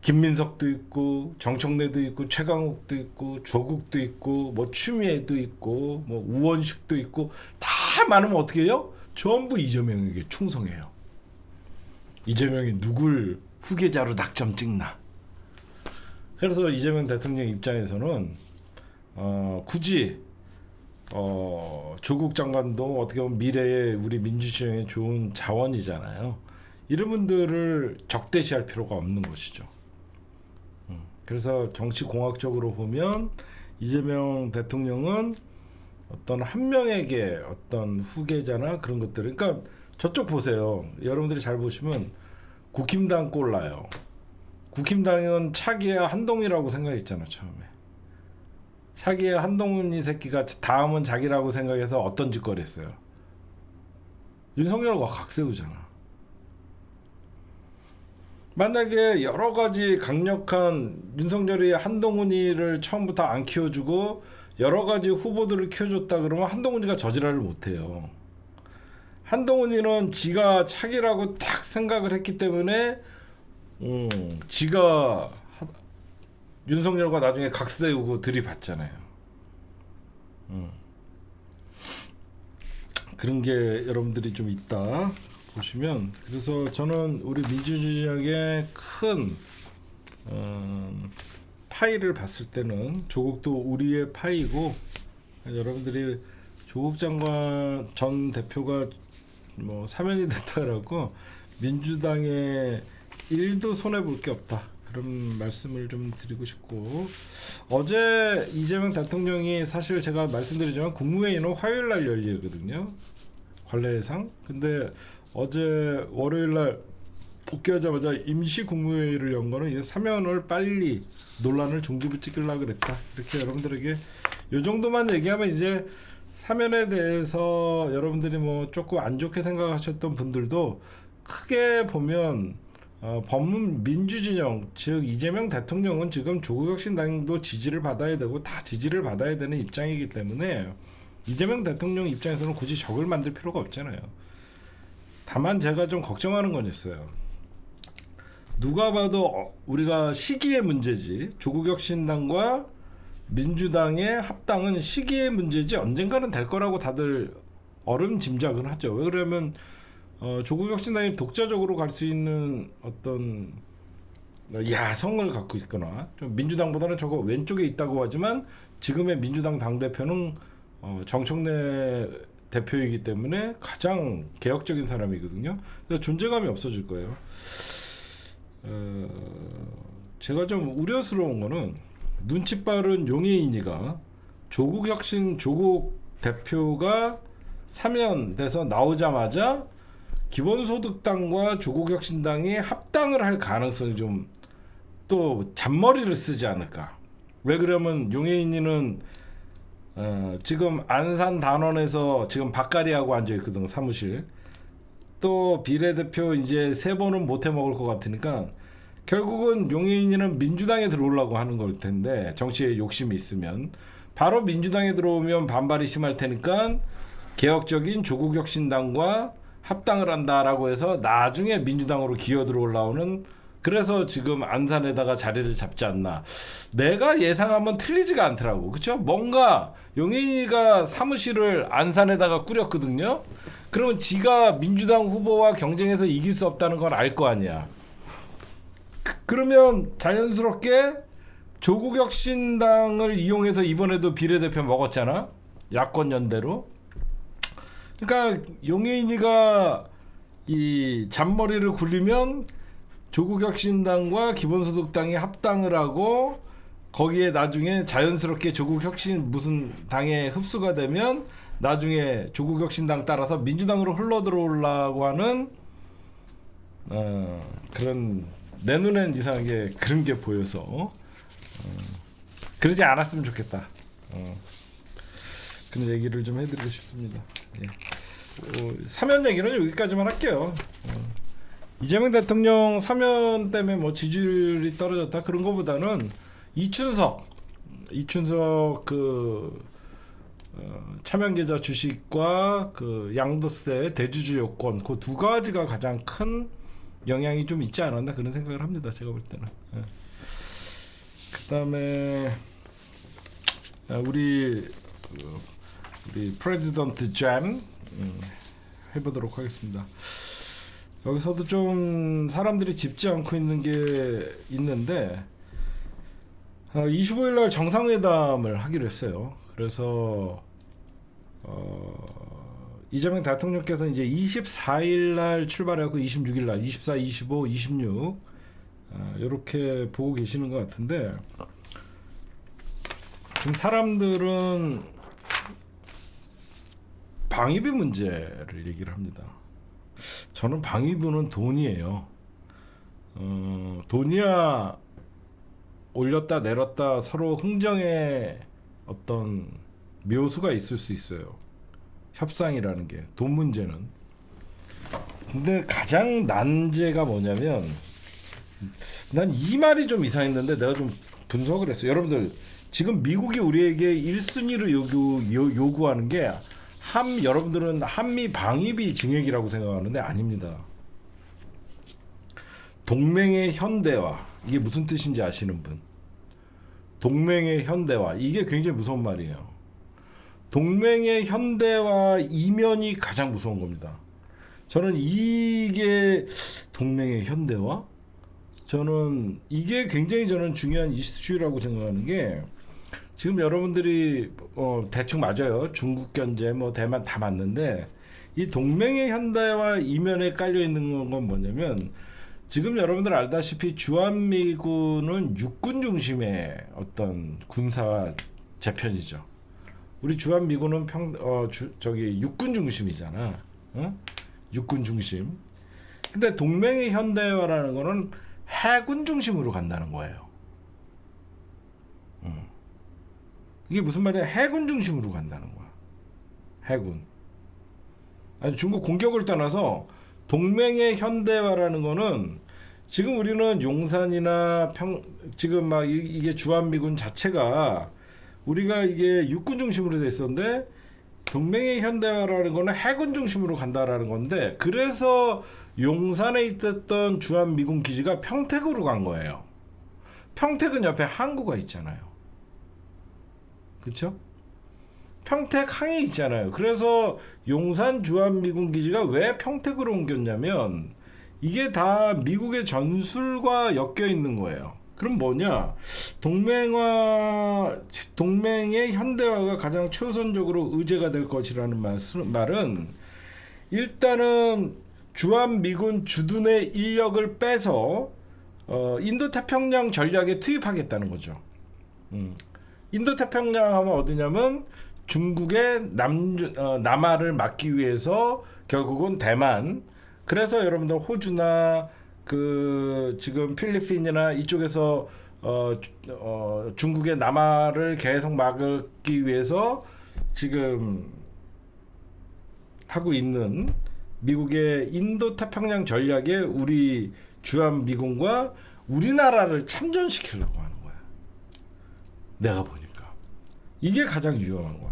김민석도 있고 정청래도 있고 최강욱도 있고 조국도 있고 뭐 추미애도 있고 뭐 우원식도 있고 다 많으면 어떻게 해요? 전부 이재명에게 충성해요. 이재명이 누굴 후계자로 낙점 찍나. 그래서 이재명 대통령 입장에서는 굳이 조국 장관도 어떻게 보면 미래의 우리 민주시장의 좋은 자원이잖아요. 이런 분들을 적대시할 필요가 없는 것이죠. 그래서 정치공학적으로 보면 이재명 대통령은 어떤 한 명에게 어떤 후계자나 그런 것들, 그러니까 저쪽 보세요. 여러분들이 잘 보시면 국힘당 꼴라요. 국힘당은 차기의 한동훈이라고 생각했잖아 처음에. 차기의 한동훈이 새끼가 다음은 자기라고 생각해서 어떤 짓거리 했어요. 윤석열과 각세우잖아. 만약에 여러 가지 강력한 윤석열이 한동훈이를 처음부터 안 키워주고 여러 가지 후보들을 키워줬다 그러면 한동훈이가 저지랄을 못해요. 한동훈이는 지가 차기라고 딱 생각을 했기 때문에 지가 윤석열과 나중에 각세우고 들이받잖아요. 그런 게 여러분들이 좀 있다 보시면, 그래서 저는 우리 민주주의의 큰 파이를 봤을 때는 조국도 우리의 파이고, 여러분들이 조국 장관 전 대표가 뭐 사면이 됐다라고 민주당에 1도 손해 볼 게 없다, 그런 말씀을 좀 드리고 싶고, 어제 이재명 대통령이 사실 제가 말씀드리지만 국무회의는 화요일 날 열리거든요, 관례상. 근데 어제 월요일 날 복귀하자마자 임시 국무회의를 연 거는 이제 사면을 빨리 논란을 종지부찍으려고 그랬다, 이렇게 여러분들에게 요 정도만 얘기하면, 이제 사면에 대해서 여러분들이 뭐 조금 안 좋게 생각하셨던 분들도 크게 보면 법문 민주진영, 즉 이재명 대통령은 지금 조국혁신당도 지지를 받아야 되고 다 지지를 받아야 되는 입장이기 때문에 이재명 대통령 입장에서는 굳이 적을 만들 필요가 없잖아요. 다만 제가 좀 걱정하는 건 있어요. 누가 봐도 우리가 시기의 문제지, 조국혁신당과 민주당의 합당은 시기의 문제지 언젠가는 될 거라고 다들 어름짐작은 하죠. 왜 그러면 조국혁신당이 독자적으로 갈 수 있는 어떤 야성을 갖고 있거나, 좀 민주당보다는 저거 왼쪽에 있다고 하지만 지금의 민주당 당대표는 정청래 대표이기 때문에 가장 개혁적인 사람이거든요. 그래서 존재감이 없어질 거예요. 제가 좀 우려스러운 거는 눈치 빠른 용해인이가 조국 대표가 사면돼서 나오자마자 기본소득당과 조국혁신당이 합당을 할 가능성이 좀 또 잔머리를 쓰지 않을까. 왜 그러면 용해인이는 지금 안산 단원에서 지금 박가리하고 앉아있거든, 사무실. 또 비례대표 이제 3번은 못해 먹을 것 같으니까 결국은 용해인이는 민주당에 들어오려고 하는 걸 텐데, 정치에 욕심이 있으면 바로 민주당에 들어오면 반발이 심할 테니까 개혁적인 조국혁신당과 합당을 한다라고 해서 나중에 민주당으로 기어 들어올라오는, 그래서 지금 안산에다가 자리를 잡지 않나. 내가 예상하면 틀리지가 않더라고. 그쵸? 뭔가 용인이가 사무실을 안산에다가 꾸렸거든요. 그러면 지가 민주당 후보와 경쟁해서 이길 수 없다는 걸 알 거 아니야. 그러면 자연스럽게 조국혁신당을 이용해서 이번에도 비례대표 먹었잖아, 야권 연대로. 그러니까 용해인이가 이 잔머리를 굴리면 조국혁신당과 기본소득당이 합당을 하고 거기에 나중에 자연스럽게 조국혁신 무슨 당에 흡수가 되면 나중에 조국혁신당 따라서 민주당으로 흘러들어오려고 하는 그런, 내 눈엔 이상하게 그런 게 보여서 그러지 않았으면 좋겠다. 그런 얘기를 좀 해드리고 싶습니다. 예. 사면 얘기는 여기까지만 할게요. 이재명 대통령 사면 때문에 뭐 지지율이 떨어졌다 그런 거보다는 이춘석 그 차명계좌 주식과 그 양도세 대주주 요건 그 두 가지가 가장 큰 영향이 좀 있지 않았나 그런 생각을 합니다. 제가 볼 때는. 예. 그다음에 우리 프레지던트 잼 해보도록 하겠습니다. 여기서도 좀 사람들이 짚지 않고 있는 게 있는데 25일 날 정상회담을 하기로 했어요. 그래서 이재명 대통령께서 이제 24일 날 출발하고 26일 날 24, 25, 26 이렇게 보고 계시는 것 같은데 지금 사람들은 방위비 문제를 얘기를 합니다. 저는 방위비는 돈이에요. 돈이야 올렸다 내렸다 서로 흥정의 어떤 묘수가 있을 수 있어요. 협상이라는 게 돈 문제는. 근데 가장 난제가 뭐냐면 난 이 말이 좀 이상했는데 내가 좀 분석을 했어요. 여러분들 지금 미국이 우리에게 1순위로 요구하는 게 여러분들은 한미 방위비 증액이라고 생각하는데 아닙니다. 동맹의 현대화 이게 무슨 뜻인지 아시는 분? 동맹의 현대화 이게 굉장히 무서운 말이에요. 동맹의 현대화 이면이 가장 무서운 겁니다. 저는 이게 동맹의 현대화? 저는 이게 굉장히 중요한 이슈라고 생각하는 게 지금 여러분들이 대충 맞아요. 중국 견제 뭐 대만 다 맞는데 이 동맹의 현대화 이면에 깔려 있는 건 뭐냐면 지금 여러분들 알다시피 주한미군은 육군 중심의 어떤 군사 재편이죠. 우리 주한미군은 육군 중심이잖아. 어? 육군 중심. 근데 동맹의 현대화라는 거는 해군 중심으로 간다는 거예요. 이게 무슨 말이야? 해군 중심으로 간다는 거야. 해군. 아니 중국 공격을 떠나서 동맹의 현대화라는 거는 지금 우리는 용산이나 지금 막 이게 주한미군 자체가 우리가 이게 육군 중심으로 돼 있었는데 동맹의 현대화라는 거는 해군 중심으로 간다라는 건데 그래서 용산에 있었던 주한미군 기지가 평택으로 간 거예요. 평택은 옆에 항구가 있잖아요. 그렇죠? 평택항이 있잖아요. 그래서 용산 주한미군 기지가 왜 평택으로 옮겼냐면 이게 다 미국의 전술과 엮여 있는 거예요. 그럼 뭐냐? 동맹의 현대화가 가장 최우선적으로 의제가 될 것이라는 말은 일단은 주한미군 주둔의 인력을 빼서 인도태평양 전략에 투입하겠다는 거죠. 인도태평양 하면 어디냐면 중국의 남하를 막기 위해서 결국은 대만. 그래서 여러분들 호주나 그 지금 필리핀이나 이쪽에서 중국의 남하를 계속 막기 위해서 지금 하고 있는 미국의 인도태평양 전략에 우리 주한미군과 우리나라를 참전시키려고 하는 거야. 내가 보니까 이게 가장 유용한 것 같아.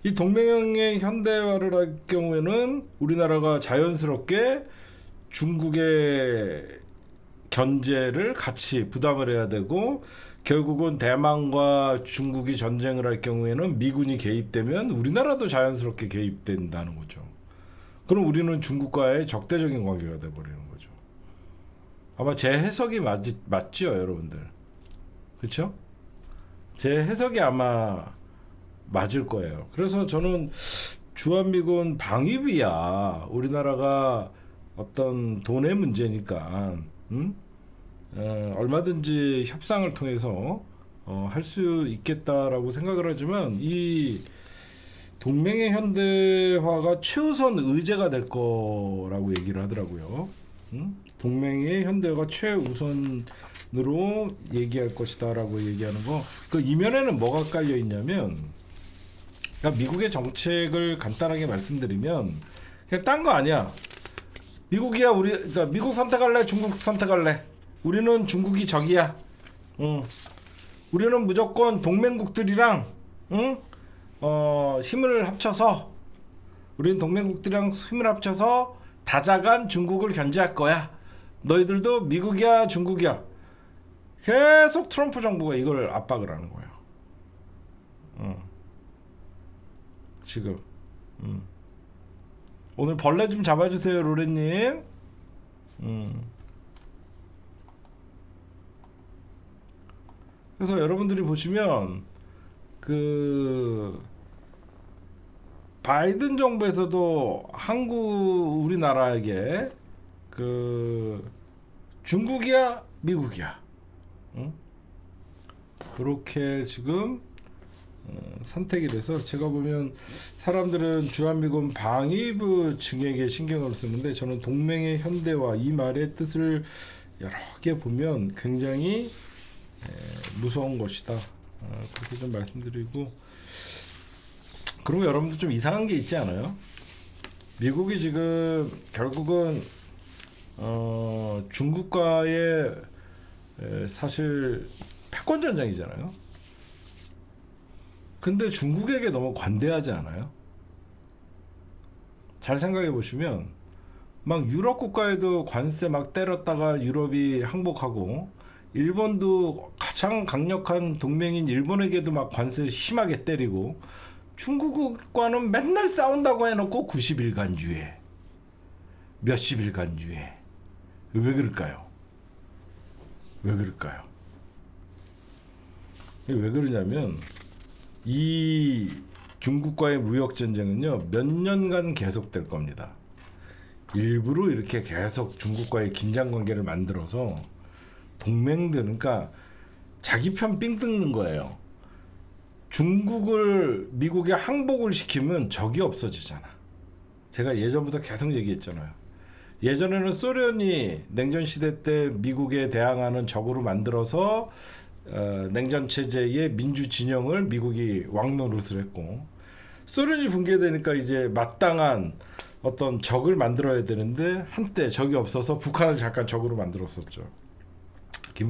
이 동맹의 현대화를 할 경우에는 우리나라가 자연스럽게 중국의 견제를 같이 부담을 해야 되고 결국은 대만과 중국이 전쟁을 할 경우에는 미군이 개입되면 우리나라도 자연스럽게 개입된다는 거죠. 그럼 우리는 중국과의 적대적인 관계가 돼버리는 거죠. 아마 제 해석이 맞지요, 여러분들. 그렇죠? 제 해석이 아마 맞을 거예요. 그래서 저는 주한미군 방위비야 우리나라가 어떤 돈의 문제니까 얼마든지 협상을 통해서 할 수 있겠다라고 생각을 하지만 이 동맹의 현대화가 최우선 의제가 될 거라고 얘기를 하더라고요. 동맹의 현대화가 최우선으로 얘기할 것이다라고 얘기하는 거. 그 이면에는 뭐가 깔려 있냐면, 그러니까 미국의 정책을 간단하게 말씀드리면 그냥 딴 거 아니야. 미국이야 우리 그러니까 미국 선택할래 중국 선택할래? 우리는 중국이 적이야. 응. 우리는 무조건 동맹국들이랑 응? 힘을 합쳐서 우리는 동맹국들이랑 힘을 합쳐서 다자간 중국을 견제할 거야. 너희들도 미국이야 중국이야. 계속 트럼프 정부가 이걸 압박을 하는 거예요. 지금. 오늘 벌레 좀 잡아주세요, 로렌님. 그래서 여러분들이 보시면 그 바이든 정부에서도 우리나라에게 그 중국이야 미국이야, 응? 그렇게 지금 선택이 돼서 제가 보면 사람들은 주한미군 방위부 측에게 신경을 쓰는데 저는 동맹의 현대화 이 말의 뜻을 여러 개 보면 굉장히 무서운 것이다. 그렇게 좀 말씀드리고, 그리고 여러분들 좀 이상한 게 있지 않아요? 미국이 지금 결국은 중국과의 사실 패권 전쟁이잖아요. 근데 중국에게 너무 관대하지 않아요? 잘 생각해 보시면 막 유럽 국가에도 관세 막 때렸다가 유럽이 항복하고, 일본도 가장 강력한 동맹인 일본에게도 막 관세 심하게 때리고, 중국과는 맨날 싸운다고 해놓고 90일간 유예, 몇십일간 유예. 왜 그럴까요? 왜 그럴까요? 왜 그러냐면 이 중국과의 무역 전쟁은요 몇 년간 계속될 겁니다. 일부러 이렇게 계속 중국과의 긴장 관계를 만들어서 동맹들, 그러니까 자기 편 삥 뜯는 거예요. 중국을 미국에 항복을 시키면 적이 없어지잖아. 제가 예전부터 계속 얘기했잖아요. 예전에는 소련이 냉전 시대 때 미국에 대항하는 적으로 만들어서 냉전 체제의 민주 진영을 미국이 왕노릇을 했고, 소련이 붕괴되니까 이제 마땅한 어떤 적을 만들어야 되는데 한때 적이 없어서 북한을 잠깐 적으로 만들었었죠.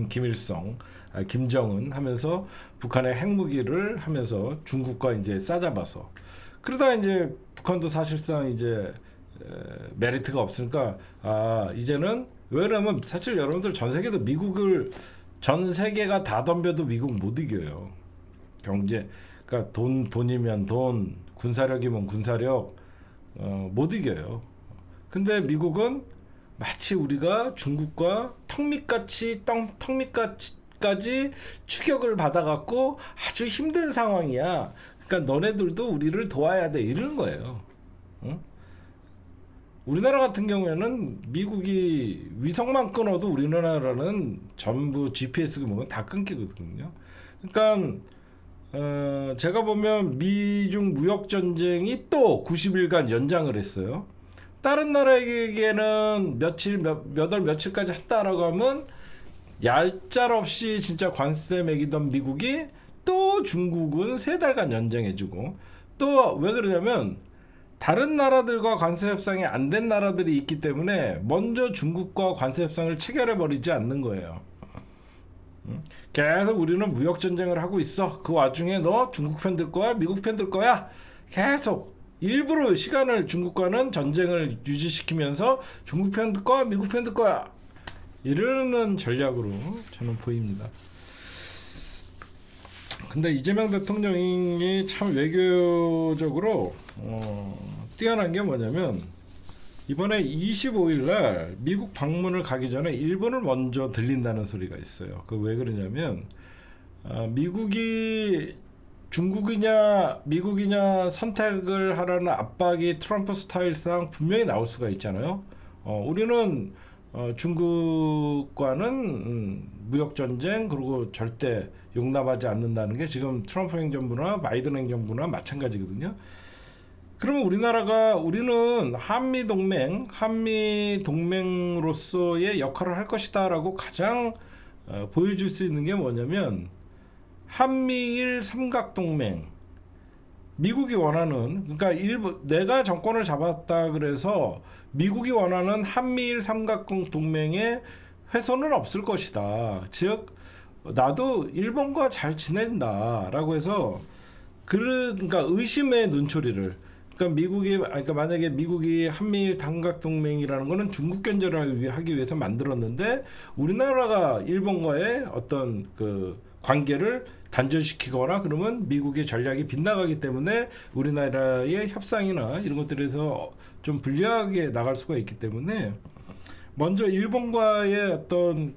김일성, 김정은 하면서 북한의 핵무기를 하면서 중국과 이제 싸잡아서, 그러다 이제 북한도 사실상 이제 메리트가 없으니까 이제는, 왜냐면 사실 여러분들 전 세계도 미국을, 전 세계가 다 덤벼도 미국 못 이겨요. 경제, 그러니까 돈이면 돈, 군사력이면 군사력, 못 이겨요. 근데 미국은 마치 우리가 중국과 턱밑까지 추격을 받아갖고 아주 힘든 상황이야. 그러니까 너네들도 우리를 도와야 돼, 이러는 거예요. 응? 우리나라 같은 경우에는 미국이 위성만 끊어도 우리나라는 전부 GPS 보면 다 끊기거든요. 그러니까 제가 보면 미중 무역 전쟁이 또 90일간 연장을 했어요. 다른 나라에게는 몇 월 며칠까지 했다라고 하면 얄짤없이 진짜 관세 매기던 미국이 또 중국은 3달간 연장해주고, 또 왜 그러냐면 다른 나라들과 관세 협상이 안 된 나라들이 있기 때문에 먼저 중국과 관세 협상을 체결해 버리지 않는 거예요. 계속 우리는 무역 전쟁을 하고 있어. 그 와중에 너 중국 편 들 거야, 미국 편 들 거야. 계속 일부러 시간을 중국과는 전쟁을 유지시키면서 중국 편 들 거야, 미국 편 들 거야, 이러는 전략으로 저는 보입니다. 근데 이재명 대통령이 참 외교적으로 뛰어난 게 뭐냐면, 이번에 25일 날 미국 방문을 가기 전에 일본을 먼저 들린다는 소리가 있어요. 그 왜 그러냐면 미국이 중국이냐 미국이냐 선택을 하라는 압박이 트럼프 스타일상 분명히 나올 수가 있잖아요. 우리는 중국과는 무역 전쟁, 그리고 절대 용납하지 않는다는 게 지금 트럼프 행정부나 바이든 행정부나 마찬가지거든요. 그러면 우리는 한미 동맹으로서의 역할을 할 것이다라고 가장 보여줄 수 있는 게 뭐냐면, 한미일 삼각동맹, 미국이 원하는, 그러니까 일본 내가 정권을 잡았다 그래서 미국이 원하는 한미일 삼각공 동맹의 훼손은 없을 것이다. 즉 나도 일본과 잘 지낸다라고 해서 그러니까 의심의 눈초리를, 그러니까 그러니까 만약에 미국이 한미일 삼각 동맹이라는 거는 중국 견제를 하기 위해서 만들었는데 우리나라가 일본과의 어떤 그 관계를 단절시키거나 그러면 미국의 전략이 빗나가기 때문에 우리나라의 협상이나 이런 것들에서 좀 불리하게 나갈 수가 있기 때문에 먼저 일본과의 어떤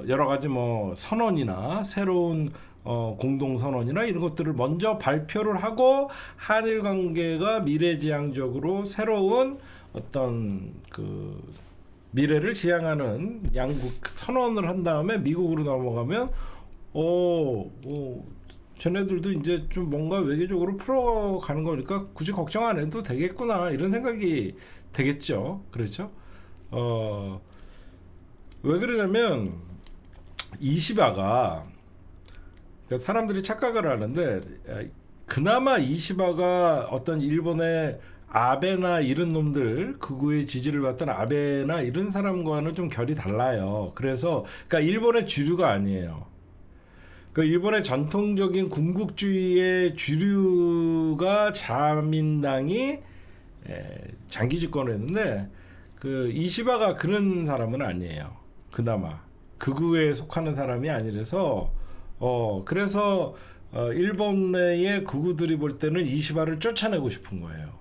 여러 가지 뭐 선언이나 새로운 공동 선언이나 이런 것들을 먼저 발표를 하고 한일 관계가 미래지향적으로 새로운 어떤 그 미래를 지향하는 양국 선언을 한 다음에 미국으로 넘어가면 쟤네들도 이제 좀 뭔가 외교적으로 풀어가는 거니까 굳이 걱정 안 해도 되겠구나 이런 생각이 되겠죠. 그렇죠? 왜 그러냐면 이시바가, 그러니까 사람들이 착각을 하는데 그나마 이시바가 어떤 일본의 아베나 이런 놈들, 극우의 지지를 받던 아베나 이런 사람과는 좀 결이 달라요. 그래서 그러니까 일본의 주류가 아니에요. 그 일본의 전통적인 군국주의의 주류가 자민당이 장기 집권을 했는데 그 이시바가 그런 사람은 아니에요. 그나마 극우에 속하는 사람이 아니라서 그래서 일본 내의 극우들이 볼 때는 이시바를 쫓아내고 싶은 거예요.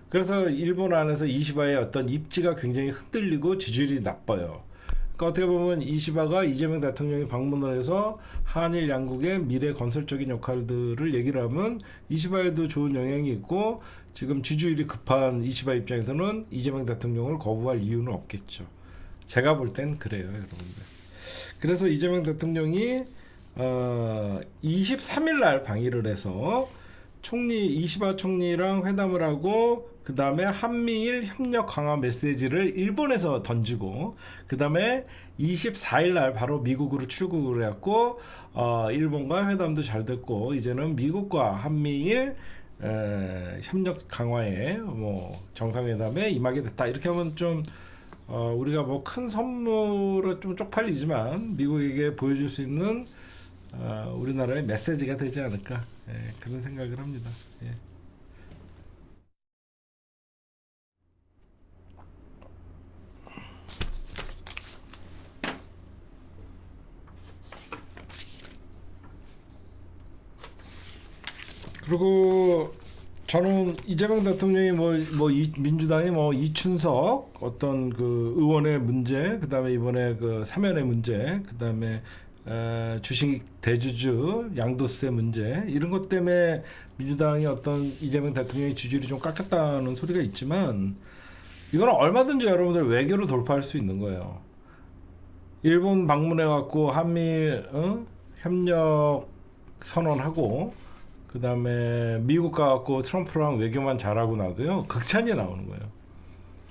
그래서 일본 안에서 이시바의 어떤 입지가 굉장히 흔들리고 지지율이 나빠요. 그러니까 어떻게 보면 이시바가 이재명 대통령이 방문을 해서 한일 양국의 미래 건설적인 역할들을 얘기를 하면 이시바에도 좋은 영향이 있고 지금 지지율이 급한 이시바 입장에서는 이재명 대통령을 거부할 이유는 없겠죠. 제가 볼 땐 그래요, 여러분들. 그래서 이재명 대통령이 23일 날 방일을 해서 이시바 총리랑 회담을 하고 그 다음에 한미일 협력 강화 메시지를 일본에서 던지고 그 다음에 24일 날 바로 미국으로 출국을 해갖고 일본과 회담도 잘 됐고 이제는 미국과 한미일 협력 강화에 뭐 정상회담에 임하게 됐다. 이렇게 하면 좀 우리가 뭐 큰 선물은 좀 쪽팔리지만 미국에게 보여줄 수 있는 우리나라의 메시지가 되지 않을까, 그런 생각을 합니다. 예. 그리고 저는 이재명 대통령이 민주당이 이춘석 어떤 그 의원의 문제, 그 다음에 이번에 그 사면의 문제, 그 다음에 주식 대주주 양도세 문제 이런 것 때문에 민주당이 어떤 이재명 대통령의 지지율이 좀 깎였다는 소리가 있지만 이거는 얼마든지 여러분들 외교로 돌파할 수 있는 거예요. 일본 방문해 갖고 한미일 협력 선언하고 그 다음에 미국 가갖고 트럼프랑 외교만 잘하고 나도요 극찬이 나오는 거예요.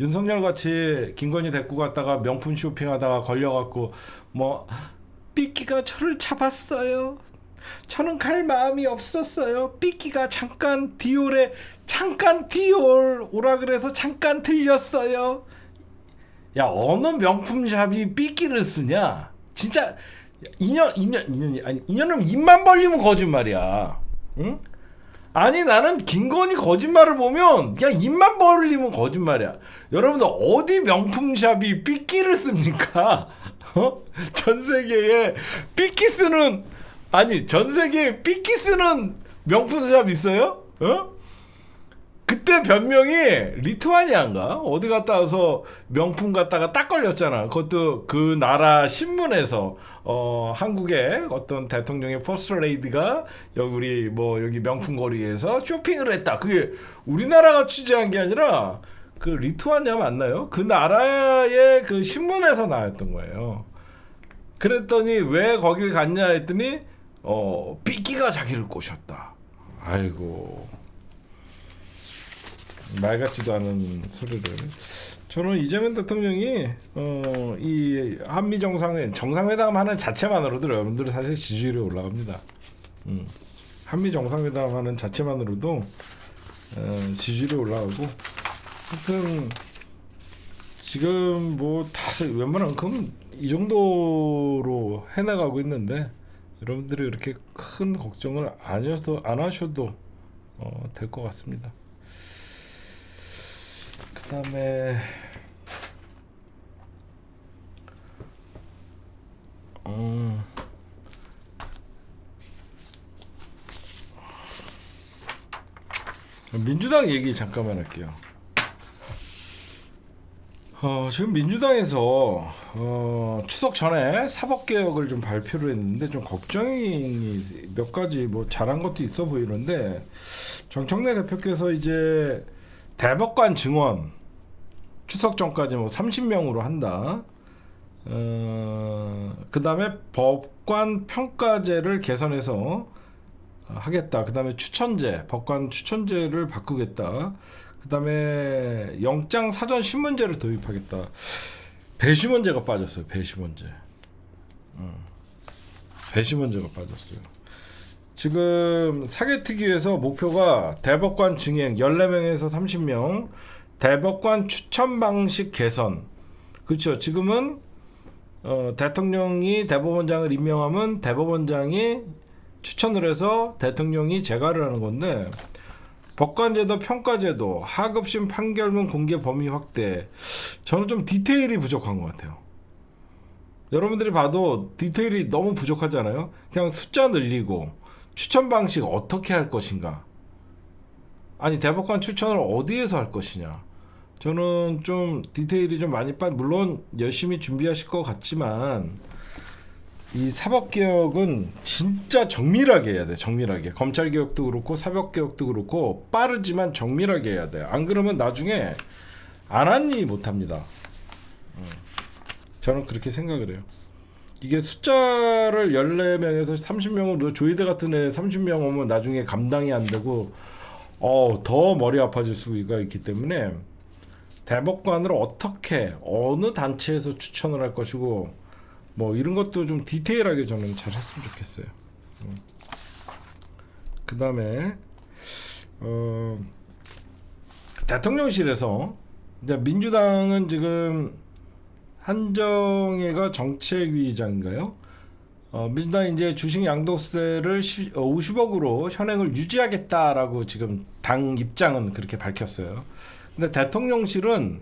윤석열 같이 김건희 데리고 갔다가 명품 쇼핑하다가 걸려갖고 삐끼가 저를 잡았어요. 저는 갈 마음이 없었어요. 삐끼가 잠깐 디올 오라 그래서 잠깐 들렸어요. 야, 어느 명품샵이 삐끼를 쓰냐? 진짜 2년이면 입만 벌리면 거짓말이야. 응? 아니 나는 김건희 거짓말을 보면 그냥 입만 벌리면 거짓말이야. 여러분들 어디 명품샵이 삐끼를 씁니까? 전 세계에 전 세계에 삐끼 쓰는 명품샵 있어요? 그때 변명이 리투아니아인가 어디 갔다 와서 명품 갖다가 딱 걸렸잖아. 그것도 그 나라 신문에서 한국의 어떤 대통령의 퍼스트 레이디가 여기 명품 거리에서 쇼핑을 했다. 그게 우리나라가 취재한 게 아니라 그 리투아니아 맞나요? 그 나라의 그 신문에서 나왔던 거예요. 그랬더니 왜 거길 갔냐 했더니 삐끼가 자기를 꼬셨다. 아이고. 말 같지도 않은 소리를. 저는 이재명 대통령이 이 한미 정상회담 하는 자체만으로도 여러분들 사실 지지율이 올라갑니다. 한미 정상회담하는 자체만으로도 지지율이 올라가고, 하여튼 지금 뭐 다 웬만한 이 정도로 해나가고 있는데, 여러분들이 이렇게 큰 걱정을 안 하셔도 될 것 같습니다. 그 다음에 민주당 얘기 잠깐만 할게요. 지금 민주당에서 추석 전에 사법개혁을 좀 발표를 했는데 좀 걱정이 몇 가지 뭐 잘한 것도 있어 보이는데, 정청래 대표께서 이제 대법관 증원 추석 전까지 뭐 30명으로 한다. 그 다음에 법관 평가제를 개선해서 하겠다. 그 다음에 법관 추천제를 바꾸겠다. 그 다음에 영장 사전 신문제를 도입하겠다. 배심원제가 빠졌어요. 배심원제가 빠졌어요. 지금 사개특위에서 목표가 대법관 증행 14명에서 30명, 대법관 추천 방식 개선. 그렇죠. 지금은 대통령이 대법원장을 임명하면 대법원장이 추천을 해서 대통령이 재가를 하는 건데, 법관제도, 평가제도, 하급심 판결문 공개 범위 확대, 저는 좀 디테일이 부족한 것 같아요. 여러분들이 봐도 디테일이 너무 부족하잖아요. 그냥 숫자 늘리고 추천 방식 어떻게 할 것인가, 아니 대법관 추천을 어디에서 할 것이냐, 저는 좀 디테일이 좀 많이 물론 열심히 준비하실 것 같지만, 이 사법개혁은 진짜 정밀하게 해야 돼. 정밀하게. 검찰개혁도 그렇고 사법개혁도 그렇고 빠르지만 정밀하게 해야 돼. 안 그러면 나중에 안 하니 못합니다. 저는 그렇게 생각을 해요. 이게 숫자를 14명에서 30명으로, 조희대 같은 애 30명 오면 나중에 감당이 안 되고 더 머리 아파질 수가 있기 때문에, 대법관을 어떻게 어느 단체에서 추천을 할 것이고 뭐 이런 것도 좀 디테일하게 저는 잘 했으면 좋겠어요. 그 다음에 대통령실에서 이제 민주당은 지금 한정혜가 정책위의장인가요? 민주당 이제 주식 양도세를 50억으로 현행을 유지하겠다라고 지금 당 입장은 그렇게 밝혔어요. 근데 대통령실은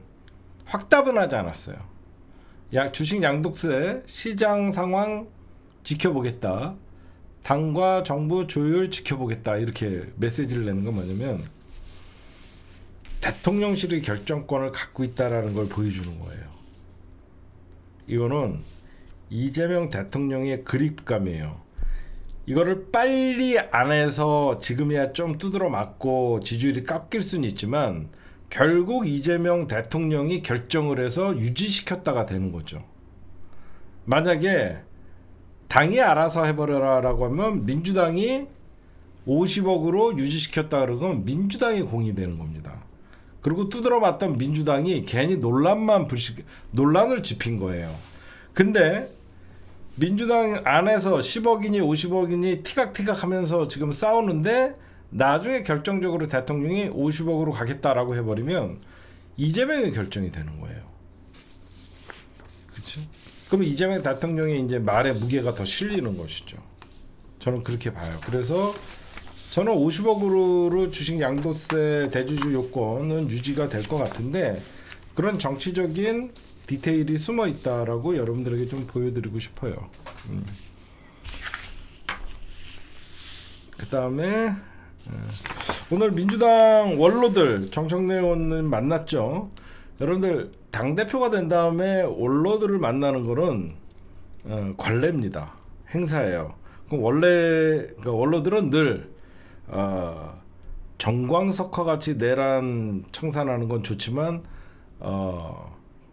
확답은 하지 않았어요. 주식 양도세 시장 상황 지켜보겠다, 당과 정부 조율 지켜보겠다, 이렇게 메시지를 내는 건 뭐냐면 대통령실의 결정권을 갖고 있다라는 걸 보여주는 거예요. 이거는 이재명 대통령의 그립감이에요. 이거를 빨리 안 해서 지금이야 좀 두드러 맞고 지지율이 깎일 수는 있지만, 결국 이재명 대통령이 결정을 해서 유지시켰다가 되는 거죠. 만약에 당이 알아서 해버려라 라고 하면 민주당이 50억으로 유지시켰다 그러면 민주당이 공이 되는 겁니다. 그리고 두드러 맞던 민주당이 괜히 논란을 짚인 거예요. 근데 민주당 안에서 10억이니 50억이니 티각티각 하면서 지금 싸우는데, 나중에 결정적으로 대통령이 50억으로 가겠다라고 해버리면 이재명의 결정이 되는 거예요. 그렇죠? 그럼 이재명 대통령의 이제 말에 무게가 더 실리는 것이죠. 저는 그렇게 봐요. 그래서 저는 50억으로 주식 양도세 대주주 요건은 유지가 될 것 같은데, 그런 정치적인 디테일이 숨어 있다라고 여러분들에게 좀 보여드리고 싶어요. 그 다음에 오늘 민주당 원로들 정청래 의원님 만났죠. 여러분들 당대표가 된 다음에 원로들을 만나는 거는 관례입니다. 행사예요. 그럼 원래 그러니까 원로들은 늘 정광석화 같이 내란 청산하는 건 좋지만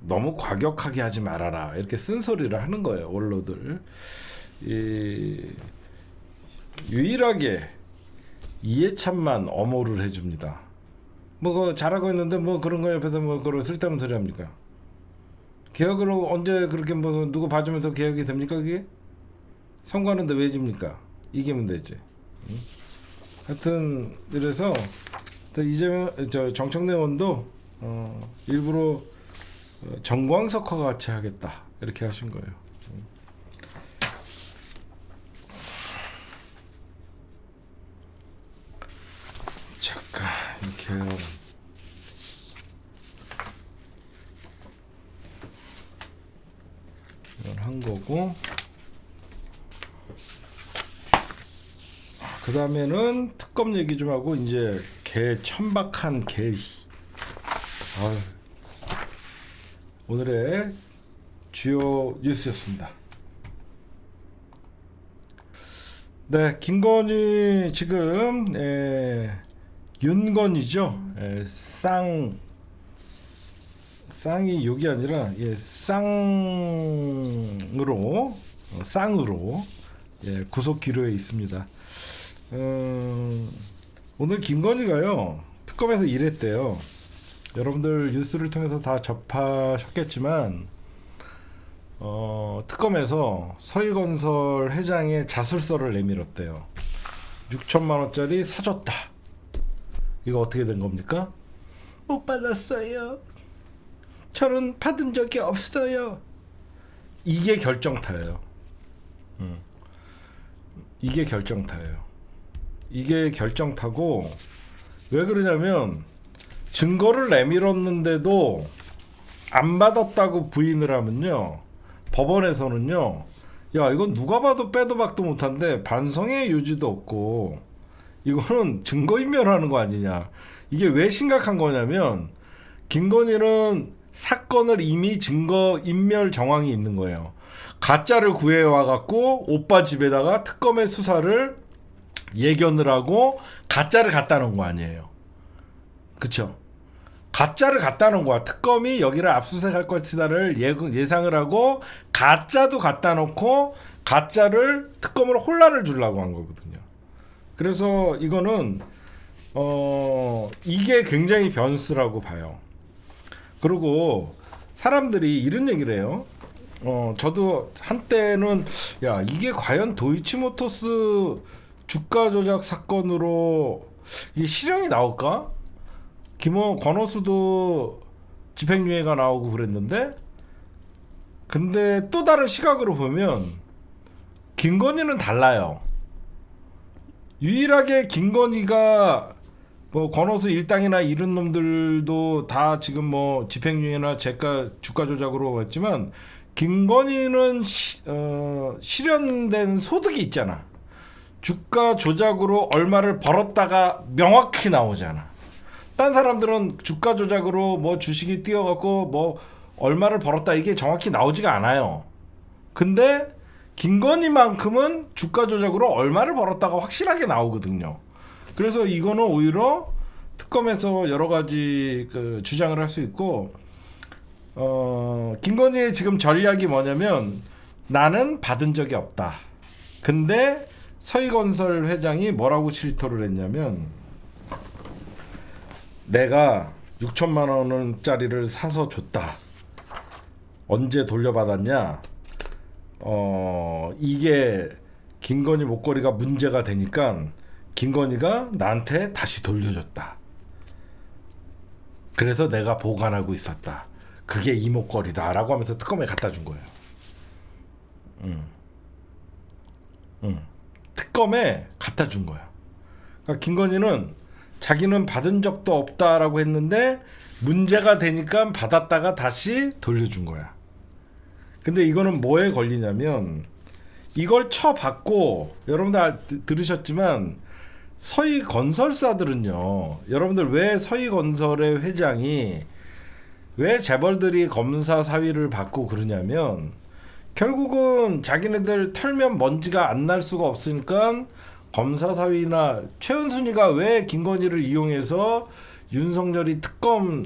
너무 과격하게 하지 말아라, 이렇게 쓴소리를 하는 거예요. 원로들 유일하게 이해찬만 엄호를 해줍니다. 뭐 그거 잘하고 있는데 뭐 그런 거 옆에서 뭐 그런 쓸데없는 소리 합니까? 개혁으로 언제 그렇게 뭐 누구 봐주면서 개혁이 됩니까? 그게 선거하는데 왜 집니까? 이기면 되지. 응? 하여튼 이래서 이재명 정청래 의원도 일부러 정광석화 같이 하겠다 이렇게 하신 거예요. 잠깐 이렇게 이걸 한 거고, 그 다음에는 특검 얘기 좀 하고 이제 개 천박한 개. 오늘의 주요 뉴스였습니다. 네, 김건희 지금 윤건이죠. 쌍이 욕이 아니라 쌍으로 구속 기로에 있습니다. 오늘 김건희가요 특검에서 이랬대요. 여러분들 뉴스를 통해서 다 접하셨겠지만 특검에서 서희건설 회장의 자술서를 내밀었대요. 6천만 원짜리 사줬다. 이거 어떻게 된 겁니까? 못 받았어요. 저는 받은 적이 없어요. 이게 결정타예요. 이게 결정타예요. 이게 결정타고, 왜 그러냐면 증거를 내밀었는데도 안 받았다고 부인을 하면요, 법원에서는요, 야 이건 누가 봐도 빼도 박도 못한데 반성의 요지도 없고 이거는 증거인멸하는 거 아니냐. 이게 왜 심각한 거냐면 김건희는 사건을 이미 증거인멸 정황이 있는 거예요. 가짜를 구해와 갖고 오빠 집에다가 특검의 수사를 예견을 하고 가짜를 갖다 놓은 거 아니에요. 그쵸? 가짜를 갖다 놓은 거야. 특검이 여기를 압수수색할 것이다를 예상을 하고 가짜도 갖다 놓고 가짜를 특검으로 혼란을 주려고 한 거거든요. 그래서 이거는 이게 굉장히 변수라고 봐요. 그리고 사람들이 이런 얘기를 해요. 저도 한때는 야 이게 과연 도이치모터스 주가 조작 사건으로 이게 실형이 나올까? 권오수도 집행유예가 나오고 그랬는데, 근데 또 다른 시각으로 보면 김건희는 달라요. 유일하게 김건희가 뭐 권오수 일당이나 이런 놈들도 다 지금 뭐 집행유예나 주가 조작으로 했지만 김건희는 실현된 소득이 있잖아. 주가 조작으로 얼마를 벌었다가 명확히 나오잖아. 딴 사람들은 주가 조작으로 뭐 주식이 뛰어갖고 뭐 얼마를 벌었다 이게 정확히 나오지가 않아요. 근데 김건희만큼은 주가 조작으로 얼마를 벌었다가 확실하게 나오거든요. 그래서 이거는 오히려 특검에서 여러 가지 주장을 할 수 있고, 김건희의 지금 전략이 뭐냐면 나는 받은 적이 없다. 근데 서희건설 회장이 뭐라고 실토를 했냐면, 내가 6천만 원짜리를 사서 줬다. 언제 돌려받았냐? 이게 김건희 목걸이가 문제가 되니까 김건희가 나한테 다시 돌려줬다. 그래서 내가 보관하고 있었다. 그게 이 목걸이다라고 하면서 특검에 갖다 준 거예요. 특검에 갖다 준 거야. 그러니까 김건희는 자기는 받은 적도 없다라고 했는데 문제가 되니까 받았다가 다시 돌려준 거야. 근데 이거는 뭐에 걸리냐면, 이걸 쳐받고 여러분들 들으셨지만 서희건설사들은요, 여러분들 왜 서희건설의 회장이 왜 재벌들이 검사 사위를 받고 그러냐면, 결국은 자기네들 털면 먼지가 안 날 수가 없으니까 검사 사위나 최은순이가 왜 김건희를 이용해서 윤석열이 특검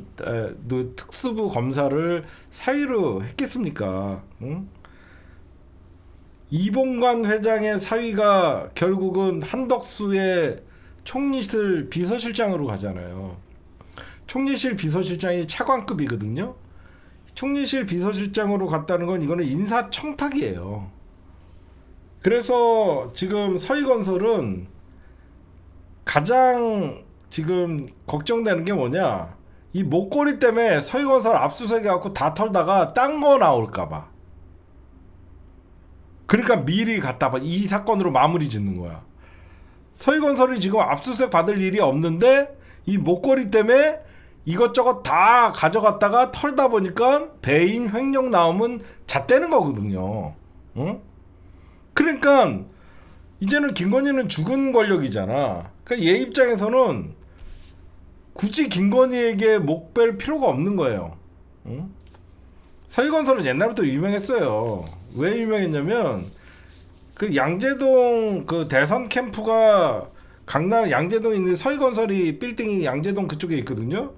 특수부 검사를 사위로 했겠습니까? 응? 이봉관 회장의 사위가 결국은 한덕수의 총리실 비서실장으로 가잖아요. 총리실 비서실장이 차관급이거든요. 총리실 비서실장으로 갔다는 건 이거는 인사청탁이에요. 그래서 지금 서희건설은 가장 지금 걱정되는 게 뭐냐, 이 목걸이 때문에 서희건설 압수수색해갖고 다 털다가 딴 거 나올까봐. 그러니까 미리 갖다 봐. 이 사건으로 마무리 짓는 거야. 서희건설이 지금 압수수색 받을 일이 없는데 이 목걸이 때문에 이것저것 다 가져갔다가 털다 보니까 배임 횡령 나오면 잣대는 거거든요. 응? 그러니까 이제는 김건희는 죽은 권력이잖아. 그러니까 얘 입장에서는 굳이 김건희에게 목 뺄 필요가 없는 거예요. 응? 서희건설은 옛날부터 유명했어요. 왜 유명했냐면 그 양재동 그 대선 캠프가 강남 양재동에 있는 서희건설이 빌딩이 양재동 그쪽에 있거든요.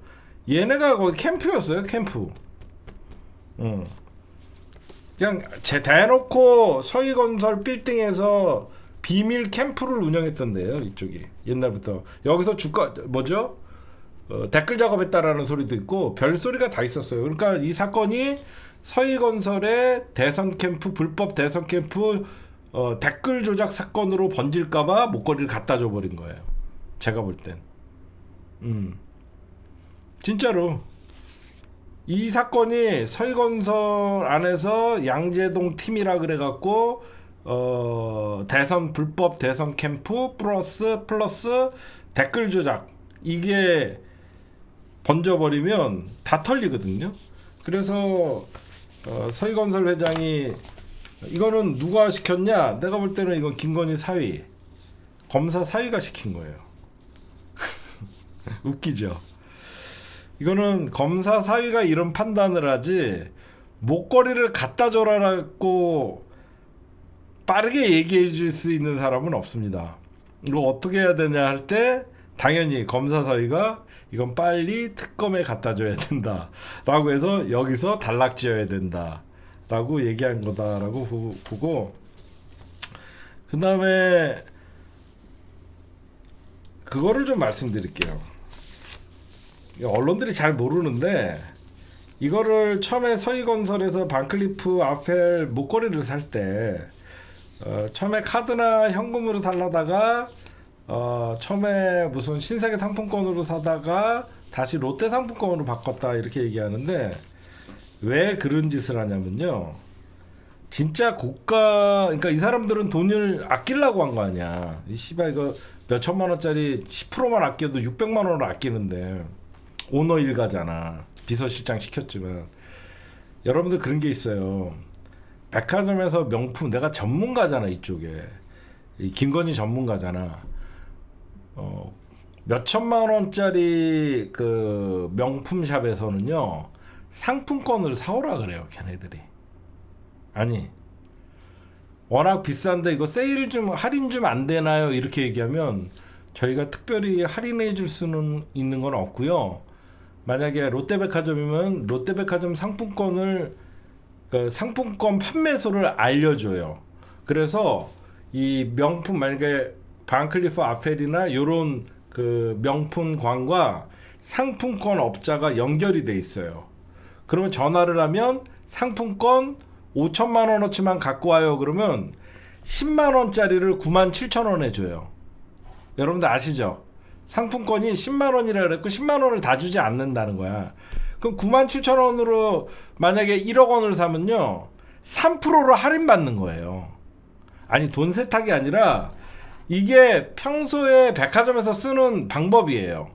얘네가 거기 캠프였어요. 캠프. 응. 그냥 대놓고 서희건설 빌딩에서 비밀 캠프를 운영했던데요. 이쪽이 옛날부터 여기서 주가 뭐죠? 댓글 작업했다라는 소리도 있고 별소리가 다 있었어요. 그러니까 이 사건이 서희건설의 대선 캠프 불법 대선 캠프 댓글 조작 사건으로 번질까봐 목걸이를 갖다 줘버린 거예요. 제가 볼 땐. 진짜로 이 사건이 서희건설 안에서 양재동 팀이라 그래갖고 대선 불법 대선 캠프 플러스 댓글 조작 이게 번져버리면 다 털리거든요. 그래서 서희건설 회장이 이거는 누가 시켰냐? 내가 볼 때는 이건 김건희 사위, 검사 사위가 시킨 거예요. 웃기죠? 이거는 검사 사위가 이런 판단을 하지 목걸이를 갖다 줘라라고 빠르게 얘기해 줄 수 있는 사람은 없습니다. 이거 어떻게 해야 되냐 할 때 당연히 검사 사위가 이건 빨리 특검에 갖다 줘야 된다 라고 해서 여기서 단락 지어야 된다 라고 얘기한 거다라고 보고, 그 다음에 그거를 좀 말씀드릴게요. 언론들이 잘 모르는데 이거를 처음에 서희건설에서 반클리프 아펠 목걸이를 살 때 처음에 카드나 현금으로 살라다가 처음에 무슨 신세계 상품권으로 사다가 다시 롯데 상품권으로 바꿨다 이렇게 얘기하는데 왜 그런 짓을 하냐면요, 진짜 고가, 그러니까 이 사람들은 돈을 아끼려고 한 거 아니야. 이 씨발 이거 몇 천만 원짜리 10%만 아껴도 600만 원을 아끼는데 오너 일가잖아. 비서실장 시켰지만. 여러분들 그런 게 있어요. 백화점에서 명품, 내가 전문가잖아 이쪽에. 이 김건희 전문가잖아. 몇 천만 원짜리 그 명품샵에서는요 상품권을 사오라 그래요 걔네들이. 아니 워낙 비싼데 이거 세일 좀 할인 좀 안 되나요 이렇게 얘기하면 저희가 특별히 할인해 줄 수는 있는 건 없고요. 만약에 롯데백화점이면 롯데백화점 상품권을 그 상품권 판매소를 알려줘요. 그래서 이 명품 만약에 반클리프 아펠이나 요런 그 명품관과 상품권 업자가 연결이 돼 있어요. 그러면 전화를 하면 상품권 5천만 원어치만 갖고 와요. 그러면 10만 원짜리를 9만 7천 원에 줘요. 여러분들 아시죠? 상품권이 10만 원이라 그랬고 10만 원을 다 주지 않는다는 거야. 그럼 9만 7천 원으로 만약에 1억 원을 사면요 3%로 할인받는 거예요. 아니 돈 세탁이 아니라 이게 평소에 백화점에서 쓰는 방법이에요.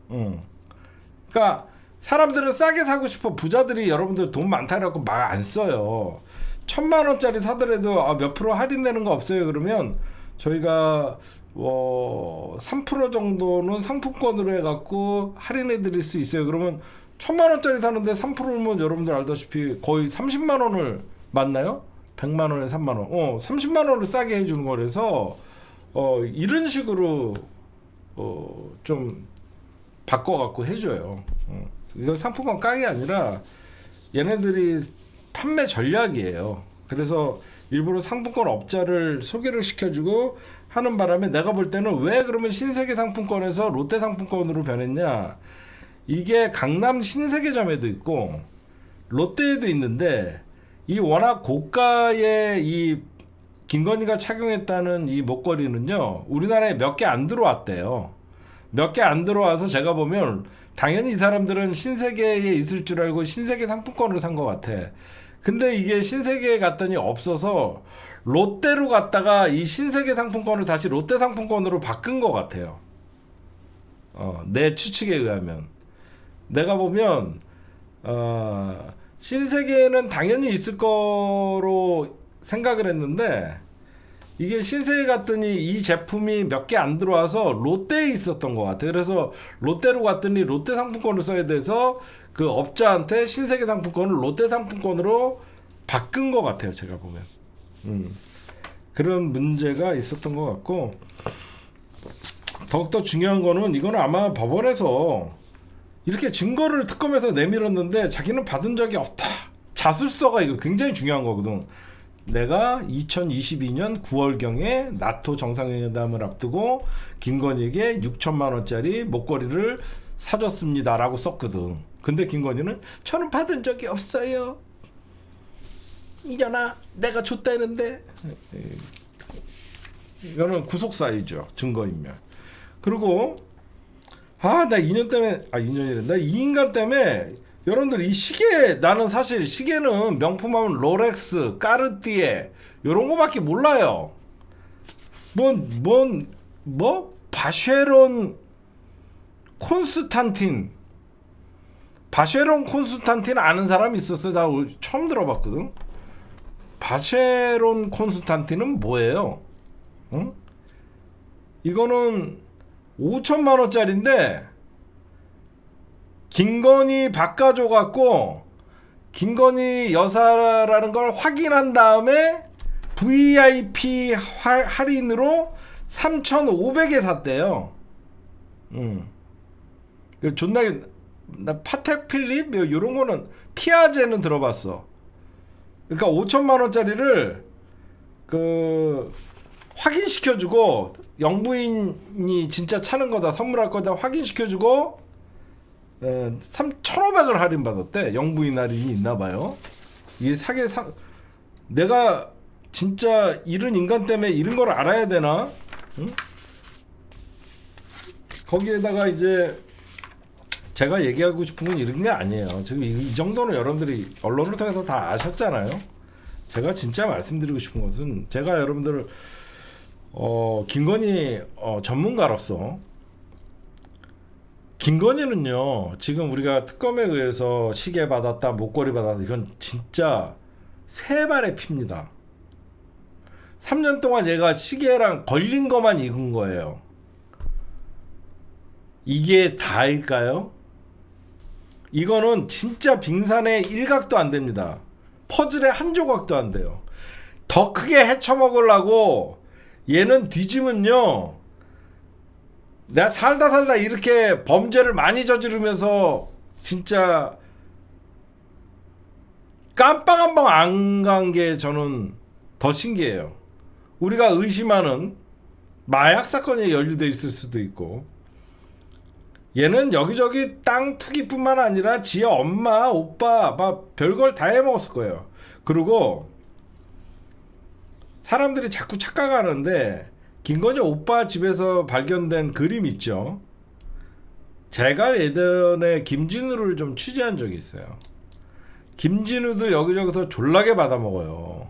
그러니까 사람들은 싸게 사고 싶어. 부자들이 여러분들 돈 많다라고 막 안 써요. 1,000만 원짜리 사더라도 몇 프로 할인되는 거 없어요. 그러면 저희가 3% 정도는 상품권으로 해갖고 할인해 드릴 수 있어요. 그러면 1,000만 원짜리 사는데 3%면 여러분들 알다시피 거의 30만 원을 맞나요? 100만 원에 3만 원. 30만 원을 싸게 해주는 거라서 이런 식으로 좀 바꿔갖고 해줘요. 이거 상품권 깡이 아니라 얘네들이 판매 전략이에요. 그래서 일부러 상품권 업자를 소개를 시켜주고 하는 바람에 내가 볼 때는 왜 그러면 신세계 상품권에서 롯데 상품권으로 변했냐, 이게 강남 신세계점에도 있고 롯데에도 있는데 이 워낙 고가의 이 김건희가 착용했다는 이 목걸이는요, 우리나라에 몇 개 안 들어왔대요. 몇 개 안 들어와서 제가 보면 당연히 이 사람들은 신세계에 있을 줄 알고 신세계 상품권으로 산 것 같아. 근데 이게 신세계에 갔더니 없어서 롯데로 갔다가 이 신세계 상품권을 다시 롯데 상품권으로 바꾼 것 같아요. 내 추측에 의하면. 내가 보면 신세계에는 당연히 있을 거로 생각을 했는데 이게 신세계 갔더니 이 제품이 몇 개 안 들어와서 롯데에 있었던 것 같아요. 그래서 롯데로 갔더니 롯데 상품권을 써야 돼서 그 업자한테 신세계 상품권을 롯데 상품권으로 바꾼 것 같아요. 제가 보면 그런 문제가 있었던 것 같고, 더욱더 중요한 거는 이거는 아마 법원에서 이렇게 증거를 특검에서 내밀었는데 자기는 받은 적이 없다. 자술서가 이거 굉장히 중요한 거거든. 내가 2022년 9월경에 나토 정상회담을 앞두고 김건희에게 6천만 원짜리 목걸이를 사줬습니다라고 썼거든. 근데 김건희는 저는 받은 적이 없어요. 이년아 내가 줬다는데. 이거는 구속사유죠. 증거인멸. 그리고 나 2년 때문에 2년이란다. 이 인간 때문에 여러분들 이 시계, 나는 사실 시계는 명품하면 롤렉스, 까르띠에 요런 거밖에 몰라요. 바쉐론 콘스탄틴 아는 사람이 있었어요. 나 처음 들어봤거든. 바쉐론 콘스탄틴은 뭐예요? 응? 이거는 5천만 원짜리인데 김건희 바꿔줘갖고 김건희 여사라는 걸 확인한 다음에 VIP 할인으로 3,500에 샀대요. 존나, 나 파텍 필립 이런 거는, 피아제는 들어봤어. 그러니까 5천만 원짜리를 확인시켜주고, 영부인이 진짜 차는 거다, 선물할 거다 확인시켜주고 3,500을 할인받았대. 영부인 할인이 있나봐요. 이게 내가 진짜 이런 인간 때문에 이런 걸 알아야 되나? 응? 거기에다가 이제 제가 얘기하고 싶은 건 이런 게 아니에요. 지금 이 정도는 여러분들이 언론을 통해서 다 아셨잖아요. 제가 진짜 말씀드리고 싶은 것은, 제가 여러분들 김건희 전문가로서, 김건희는요 지금 우리가 특검에 의해서 시계 받았다, 목걸이 받았다, 이건 진짜 세 발의 피입니다. 3년 동안 얘가 시계랑 걸린 것만 익은 거예요. 이게 다일까요? 이거는 진짜 빙산의 일각도 안 됩니다. 퍼즐의 한 조각도 안 돼요. 더 크게 헤쳐먹으려고 얘는 뒤지면요, 내가 살다 이렇게 범죄를 많이 저지르면서 진짜 깜빡 한 번 안 간 게 저는 더 신기해요. 우리가 의심하는 마약 사건에 연루돼 있을 수도 있고, 얘는 여기저기 땅 투기뿐만 아니라 지 엄마, 오빠 막 별걸 다 해먹었을 거예요. 그리고 사람들이 자꾸 착각하는데, 김건희 오빠 집에서 발견된 그림 있죠. 제가 예전에 김진우를 좀 취재한 적이 있어요. 김진우도 여기저기서 졸라게 받아먹어요.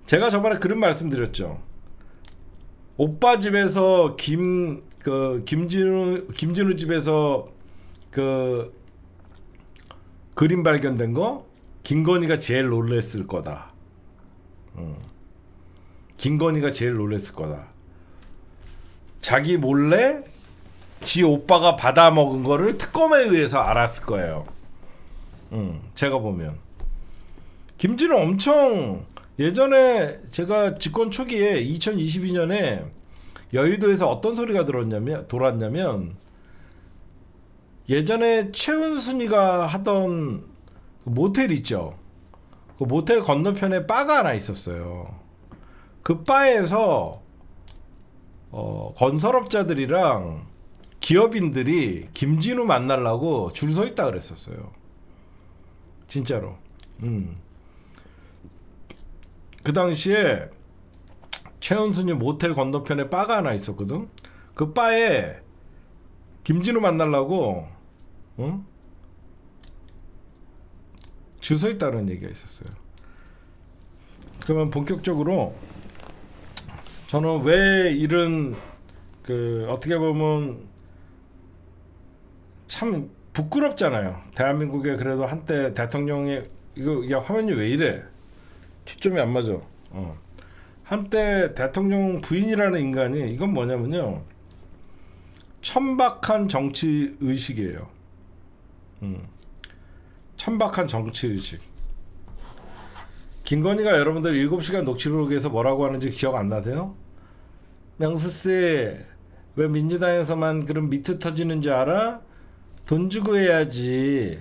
제가 저번에 그런 말씀드렸죠. 오빠 집에서 김진우 집에서 그림 발견된 거 김건희가 제일 놀랬을 거다. 김건희가 제일 놀랬을 거다. 자기 몰래 지 오빠가 받아먹은 거를 특검에 의해서 알았을 거예요. 제가 보면 김진우 엄청, 예전에 제가 집권 초기에 2022년에 여의도에서 어떤 소리가 돌았냐면 예전에 최은순이가 하던 모텔 있죠. 그 모텔 건너편에 바가 하나 있었어요. 그 바에서 건설업자들이랑 기업인들이 김진우 만나려고 줄 서 있다 그랬었어요. 진짜로. 그 당시에 최은순이 모텔 건너편에 바가 하나 있었거든. 그 바에 김진우 만나려고 줄 서 있다는 얘기가 있었어요. 그러면 본격적으로 저는 왜 이런 그 어떻게 보면 참 부끄럽잖아요. 대한민국에 그래도 한때 대통령이 이거 야 화면이 왜 이래? 초점이 안 맞아. 한때 대통령 부인이라는 인간이 이건 뭐냐면요. 천박한 정치 의식이에요. 천박한 정치 의식. 김건희가 여러분들 7시간 녹취록에서 뭐라고 하는지 기억 안 나세요? 명수씨 왜 민주당에서만 그런 미트 터지는지 알아? 돈 주고 해야지.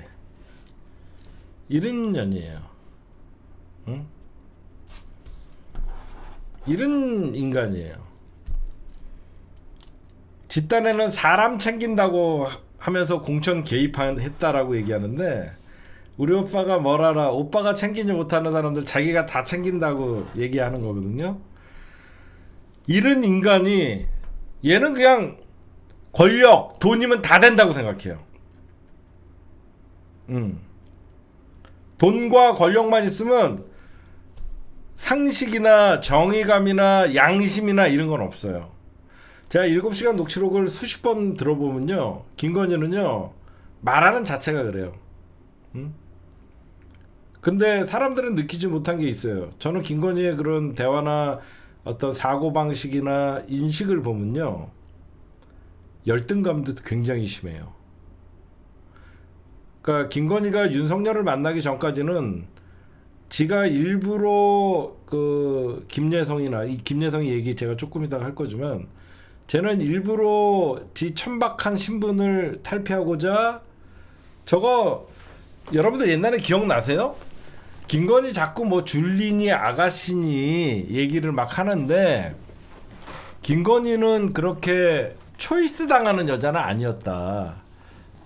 이런 년이에요. 응? 이런 인간이에요. 집단에는 사람 챙긴다고 하면서 공천 개입했다라고 얘기하는데 우리 오빠가 뭘 알아? 오빠가 챙기지 못하는 사람들 자기가 다 챙긴다고 얘기하는 거거든요. 이런 인간이 얘는 그냥 권력, 돈이면 다 된다고 생각해요. 돈과 권력만 있으면 상식이나 정의감이나 양심이나 이런 건 없어요. 제가 7시간 녹취록을 수십 번 들어보면요. 김건희는요. 말하는 자체가 그래요. 근데 사람들은 느끼지 못한 게 있어요. 저는 김건희의 그런 대화나 어떤 사고방식이나 인식을 보면요. 열등감도 굉장히 심해요. 그러니까 김건희가 윤석열을 만나기 전까지는 지가 일부러 그 김예성이나 이 김예성이 얘기 제가 조금 이따가 할 거지만 쟤는 일부러 지 천박한 신분을 탈피하고자 저거 여러분들 옛날에 기억나세요? 김건희 자꾸 뭐 줄리니 아가씨니 얘기를 막 하는데 김건희는 그렇게 초이스 당하는 여자는 아니었다.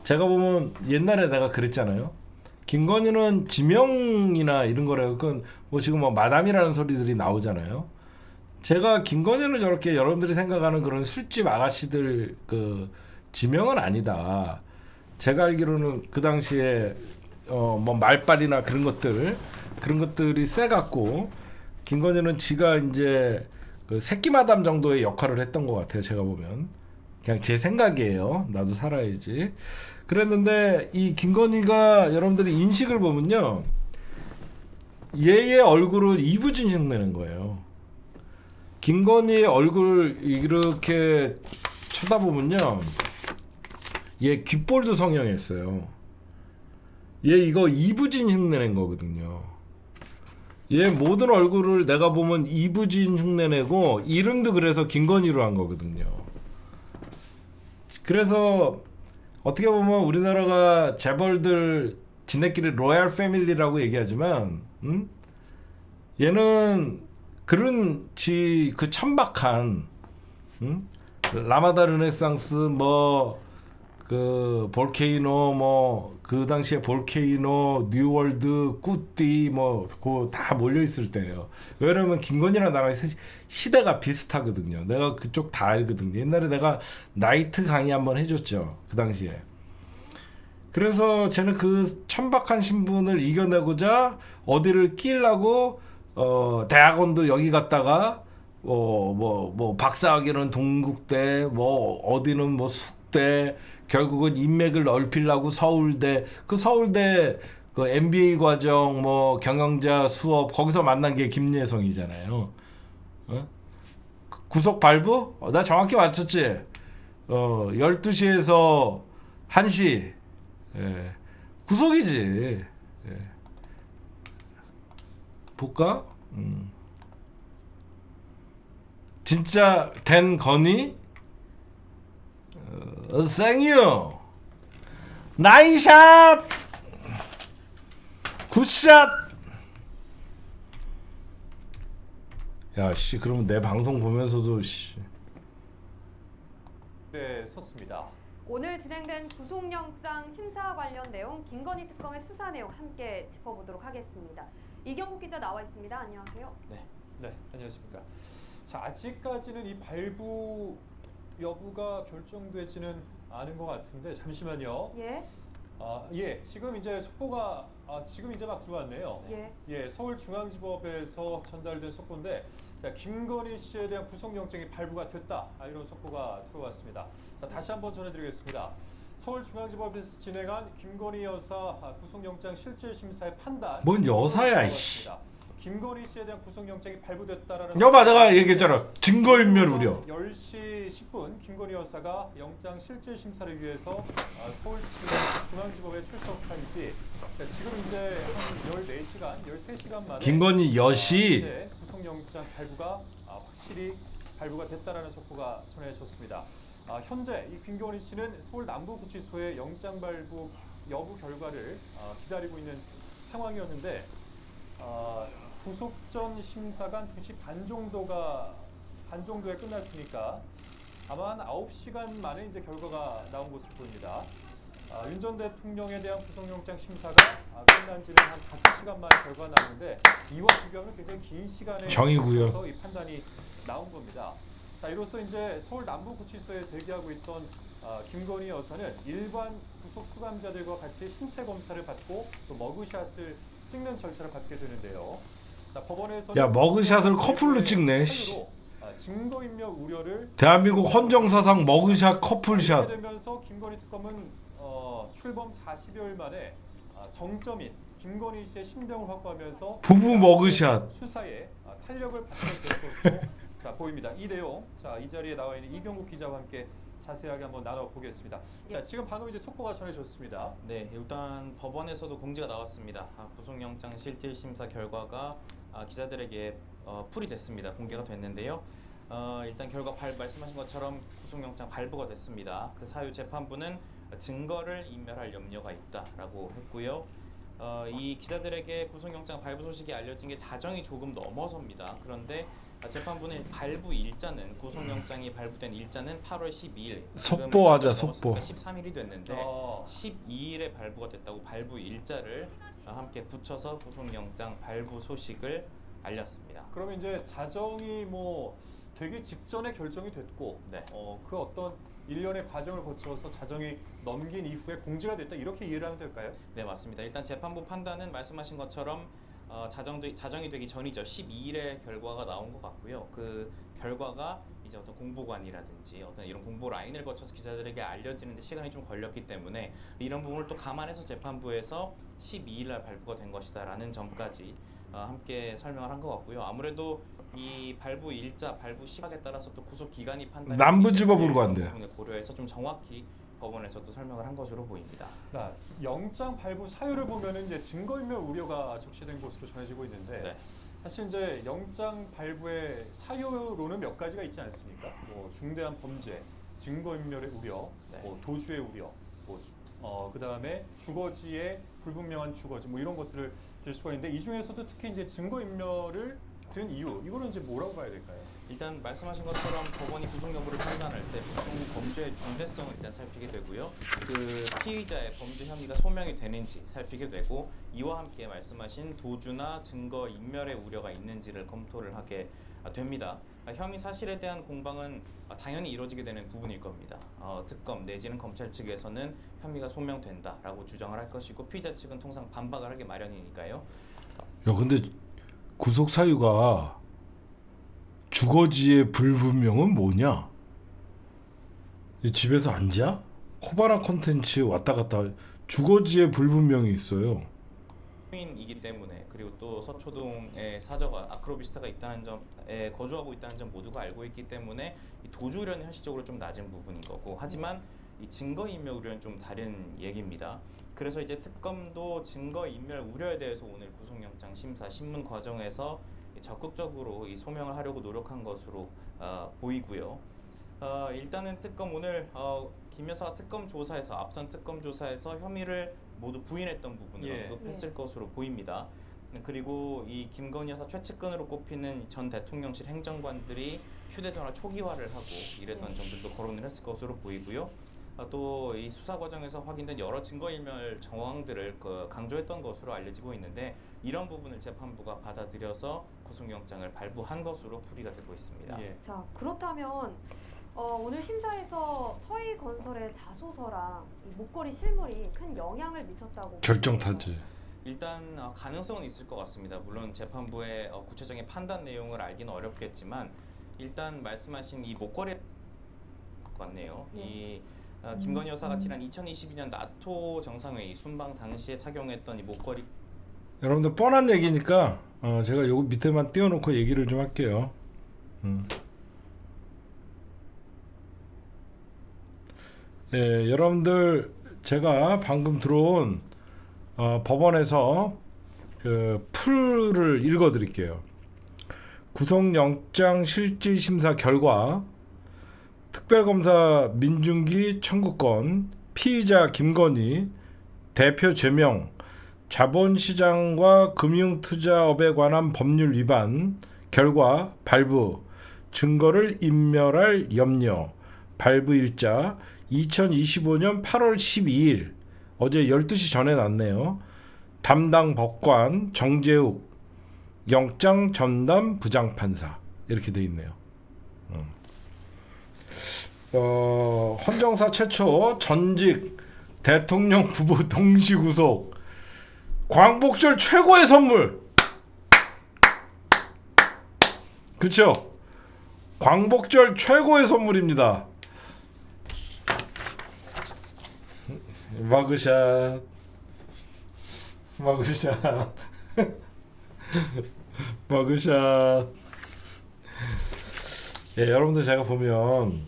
제가 보면 옛날에 내가 그랬잖아요. 김건희는 지명이나 이런 거라고 그건 뭐 지금 뭐 마담이라는 소리들이 나오잖아요. 제가 김건희는 저렇게 여러분들이 생각하는 그런 술집 아가씨들 그 지명은 아니다. 제가 알기로는 그 당시에 뭐 말빨이나 그런 것들이 세갖고 김건희는 지가 이제 그 새끼 마담 정도의 역할을 했던 것 같아요. 제가 보면 그냥 제 생각이에요. 나도 살아야지. 그랬는데 이 김건희가 여러분들이 인식을 보면요, 얘의 얼굴을 이부진식 내는 거예요. 김건희의 얼굴 이렇게 쳐다보면요, 얘 귓볼도 성형했어요. 얘 이거 이부진 흉내낸 거거든요. 얘 모든 얼굴을 내가 보면 이부진 흉내내고 이름도 그래서 김건희로 한 거거든요. 그래서 어떻게 보면 우리나라가 재벌들 지네끼리 로얄 패밀리라고 얘기하지만 얘는 그런 그 천박한 라마다 르네상스 뭐 그 볼케이노 뭐 그 당시에 볼케이노 뉴월드 꾸띠 뭐 그 다 몰려 있을 때예요. 왜냐면 김건희랑 나랑 시대가 비슷하거든요. 내가 그쪽 다 알거든요. 옛날에 내가 나이트 강의 한번 해줬죠. 그 당시에. 그래서 쟤는 그 천박한 신분을 이겨내고자 어디를 끼려고 대학원도 여기 갔다가 뭐 박사학위는 동국대 뭐 어디는 뭐 숙대 결국은 인맥을 넓히려고 서울대 그 서울대 그 MBA 과정 뭐 경영자 수업 거기서 만난 게 김예성이잖아요. 구속 발부? 나 정확히 맞췄지. 12시에서 1시. 예. 구속이지. 예. 볼까? 진짜 된 건이? 생유 나이샷 굿샷. 야씨 그러면 내 방송 보면서도 씨. 네, 섰습니다. 오늘 진행된 구속영장 심사 관련 내용, 김건희 특검의 수사 내용 함께 짚어보도록 하겠습니다. 이경국 기자 나와 있습니다. 안녕하세요. 네, 안녕하십니까. 자, 아직까지는 이 발부 여부가 결정되지는 않은 것 같은데 잠시만요. 예. 예, 지금 이제 속보가 지금 이제 막 들어왔네요. 예. 예, 서울중앙지법에서 전달된 속보인데 자, 김건희 씨에 대한 구속영장이 발부가 됐다. 이런 속보가 들어왔습니다. 자, 다시 한번 전해드리겠습니다. 서울중앙지법에서 진행한 김건희 여사 구속영장 실질심사의 판단. 뭔 여사야, 들어왔습니다. 김건희 씨에 대한 구속영장이 발부됐다라는. 여봐, 내가 얘기했잖아. 증거인멸 우려. 10시 10분 김건희 여사가 영장 실질 심사를 위해서 서울중앙지법에 출석한 지 지금 이제 한 14시간, 13시간 만에 김건희 여시. 이제 구속영장 발부가 확실히 발부가 됐다라는 속보가 전해졌습니다. 현재 이 김건희 씨는 서울 남부구치소의 영장 발부 여부 결과를 기다리고 있는 상황이었는데 구속 전 심사가 2시 반 정도에 끝났으니까 아마 한 9시간 만에 이제 결과가 나온 것으로 보입니다. 윤 전 대통령에 대한 구속영장 심사가 끝난 지는 한 5시간 만에 결과가 나오는데 이와 비교하면 굉장히 긴 시간에 정의구요. 걸쳐서 이 판단이 나온 겁니다. 자, 이로써 이제 서울 남부구치소에 대기하고 있던 김건희 여사는 일반 구속 수감자들과 같이 신체 검사를 받고 또 머그샷을 찍는 절차를 받게 되는데요. 자, 법원에서는 야, 머그샷을 커플로 찍네. 증거인멸 우려를 대한민국 헌정사상 머그샷 커플샷. 되면서 김건희 특검은 출범 40여일 만에 정점인 김건희 씨의 신병을 확보하면서 부부 머그샷. 수사에 탄력을 받게 될 것으로 자, 보입니다. 이 내용 이 자리에 나와 있는 이경국 기자와 함께 자세하게 한번 나눠보겠습니다. 자, 지금 방금 이제 속보가 전해졌습니다. 네, 일단 법원에서도 공지가 나왔습니다. 구속영장 실질심사 결과가 기자들에게 풀이됐습니다. 공개가 됐는데요. 일단 결과 말씀하신 것처럼 구속영장 발부가 됐습니다. 그 사유 재판부는 증거를 인멸할 염려가 있다라고 했고요. 이 기자들에게 구속영장 발부 소식이 알려진 게 자정이 조금 넘어섭니다. 그런데 재판부는 발부 일자는 구속영장이 발부된 일자는 8월 12일 속보하자, 속보. 13일이 됐는데 12일에 발부가 됐다고 발부 일자를 함께 붙여서 구속영장 발부 소식을 알렸습니다. 그러면 이제 자정이 되기 직전에 결정이 됐고 네. 그 어떤 일련의 과정을 거쳐서 자정이 넘긴 이후에 공지가 됐다 이렇게 이해를 하면 될까요? 네, 맞습니다. 일단 재판부 판단은 말씀하신 것처럼 자정이 되기 전이죠. 12일에 결과가 나온 것 같고요. 그 결과가 이제 어떤 공보관이라든지 어떤 이런 공보 라인을 거쳐서 기자들에게 알려지는데 시간이 좀 걸렸기 때문에 이런 부분을 또 감안해서 재판부에서 12일 날 발부가 된 것이다라는 점까지 함께 설명을 한 것 같고요. 아무래도 이 발부 일자, 발부 시각에 따라서 또 구속 기간이 판단이 남부지법으로 간대. 부분을 고려해서 좀 정확히 법원에서도 설명을 한 것으로 보입니다. 영장 발부 사유를 보면은 이제 증거인멸 우려가 적시된 것으로 전해지고 있는데 네. 사실 이제 영장 발부의 사유로는 몇 가지가 있지 않습니까? 중대한 범죄, 증거인멸의 우려, 네. 도주의 우려, 그다음에 주거지의 불분명한 주거지 이런 것들을 들 수가 있는데 이 중에서도 특히 이제 증거인멸을 든 이유 이거는 이제 뭐라고 봐야 될까요? 일단 말씀하신 것처럼 법원이 구속 여부를 판단할 때 보통 범죄의 중대성을 일단 살피게 되고요. 그 피의자의 범죄 혐의가 소명이 되는지 살피게 되고 이와 함께 말씀하신 도주나 증거 인멸의 우려가 있는지를 검토를 하게 됩니다. 혐의 사실에 대한 공방은 당연히 이루어지게 되는 부분일 겁니다. 특검 내지는 검찰 측에서는 혐의가 소명된다라고 주장을 할 것이고 피의자 측은 통상 반박을 하기 마련이니까요. 야, 근데 구속 사유가 주거지의 불분명은 뭐냐? 이 집에서 안 자? 코바나 콘텐츠 왔다 갔다 주거지의 불분명이 있어요. 인이기 때문에 그리고 또 서초동에 사저가 아크로비스타가 있다는 점에 거주하고 있다는 점 모두가 알고 있기 때문에 이 도주 우려는 현실적으로 좀 낮은 부분인 거고 하지만 이 증거인멸 우려는 좀 다른 얘기입니다. 그래서 이제 특검도 증거인멸 우려에 대해서 오늘 구속영장 심사 신문 과정에서 적극적으로 이 소명을 하려고 노력한 것으로 보이고요. 일단은 특검 오늘 김 여사가 특검 조사에서 앞선 특검 조사에서 혐의를 모두 부인했던 부분을 언급했을 것으로 보입니다. 그리고 이 김건희 여사 최측근으로 꼽히는 전 대통령실 행정관들이 휴대전화 초기화를 하고 이랬던 점들도 거론을 했을 것으로 보이고요. 또 이 수사 과정에서 확인된 여러 증거인멸 정황들을 강조했던 것으로 알려지고 있는데 이런 부분을 재판부가 받아들여서 구속영장을 발부한 것으로 풀이가 되고 있습니다. 예. 자, 그렇다면 오늘 심사에서 서희건설의 자소서랑 이 목걸이 실물이 큰 영향을 미쳤다고 결정타지. 일단 가능성은 있을 것 같습니다. 물론 재판부의 구체적인 판단 내용을 알기는 어렵겠지만 일단 말씀하신 이 목걸이 같네요. 이 김건희 여사가 지난 2022년 나토 정상회의 순방 당시에 착용했던 이 목걸이 여러분들 뻔한 얘기니까 제가 요거 밑에만 띄워놓고 얘기를 좀 할게요. 예, 여러분들 제가 방금 들어온 법원에서 그 풀을 읽어드릴게요. 구속영장 실질심사 결과 특별검사 민중기 청구권, 피의자 김건희, 대표 제명, 자본시장과 금융투자업에 관한 법률 위반 결과 발부, 증거를 인멸할 염려, 발부일자 2025년 8월 12일 어제 12시 전에 났네요. 담당 법관 정재욱, 영장 전담 부장판사 이렇게 돼 있네요. 헌정사 최초 전직 대통령 부부 동시 구속, 광복절 최고의 선물. 그렇죠? 광복절 최고의 선물입니다. 마그샷 마그샷 마그샷. 예, 여러분들 제가 보면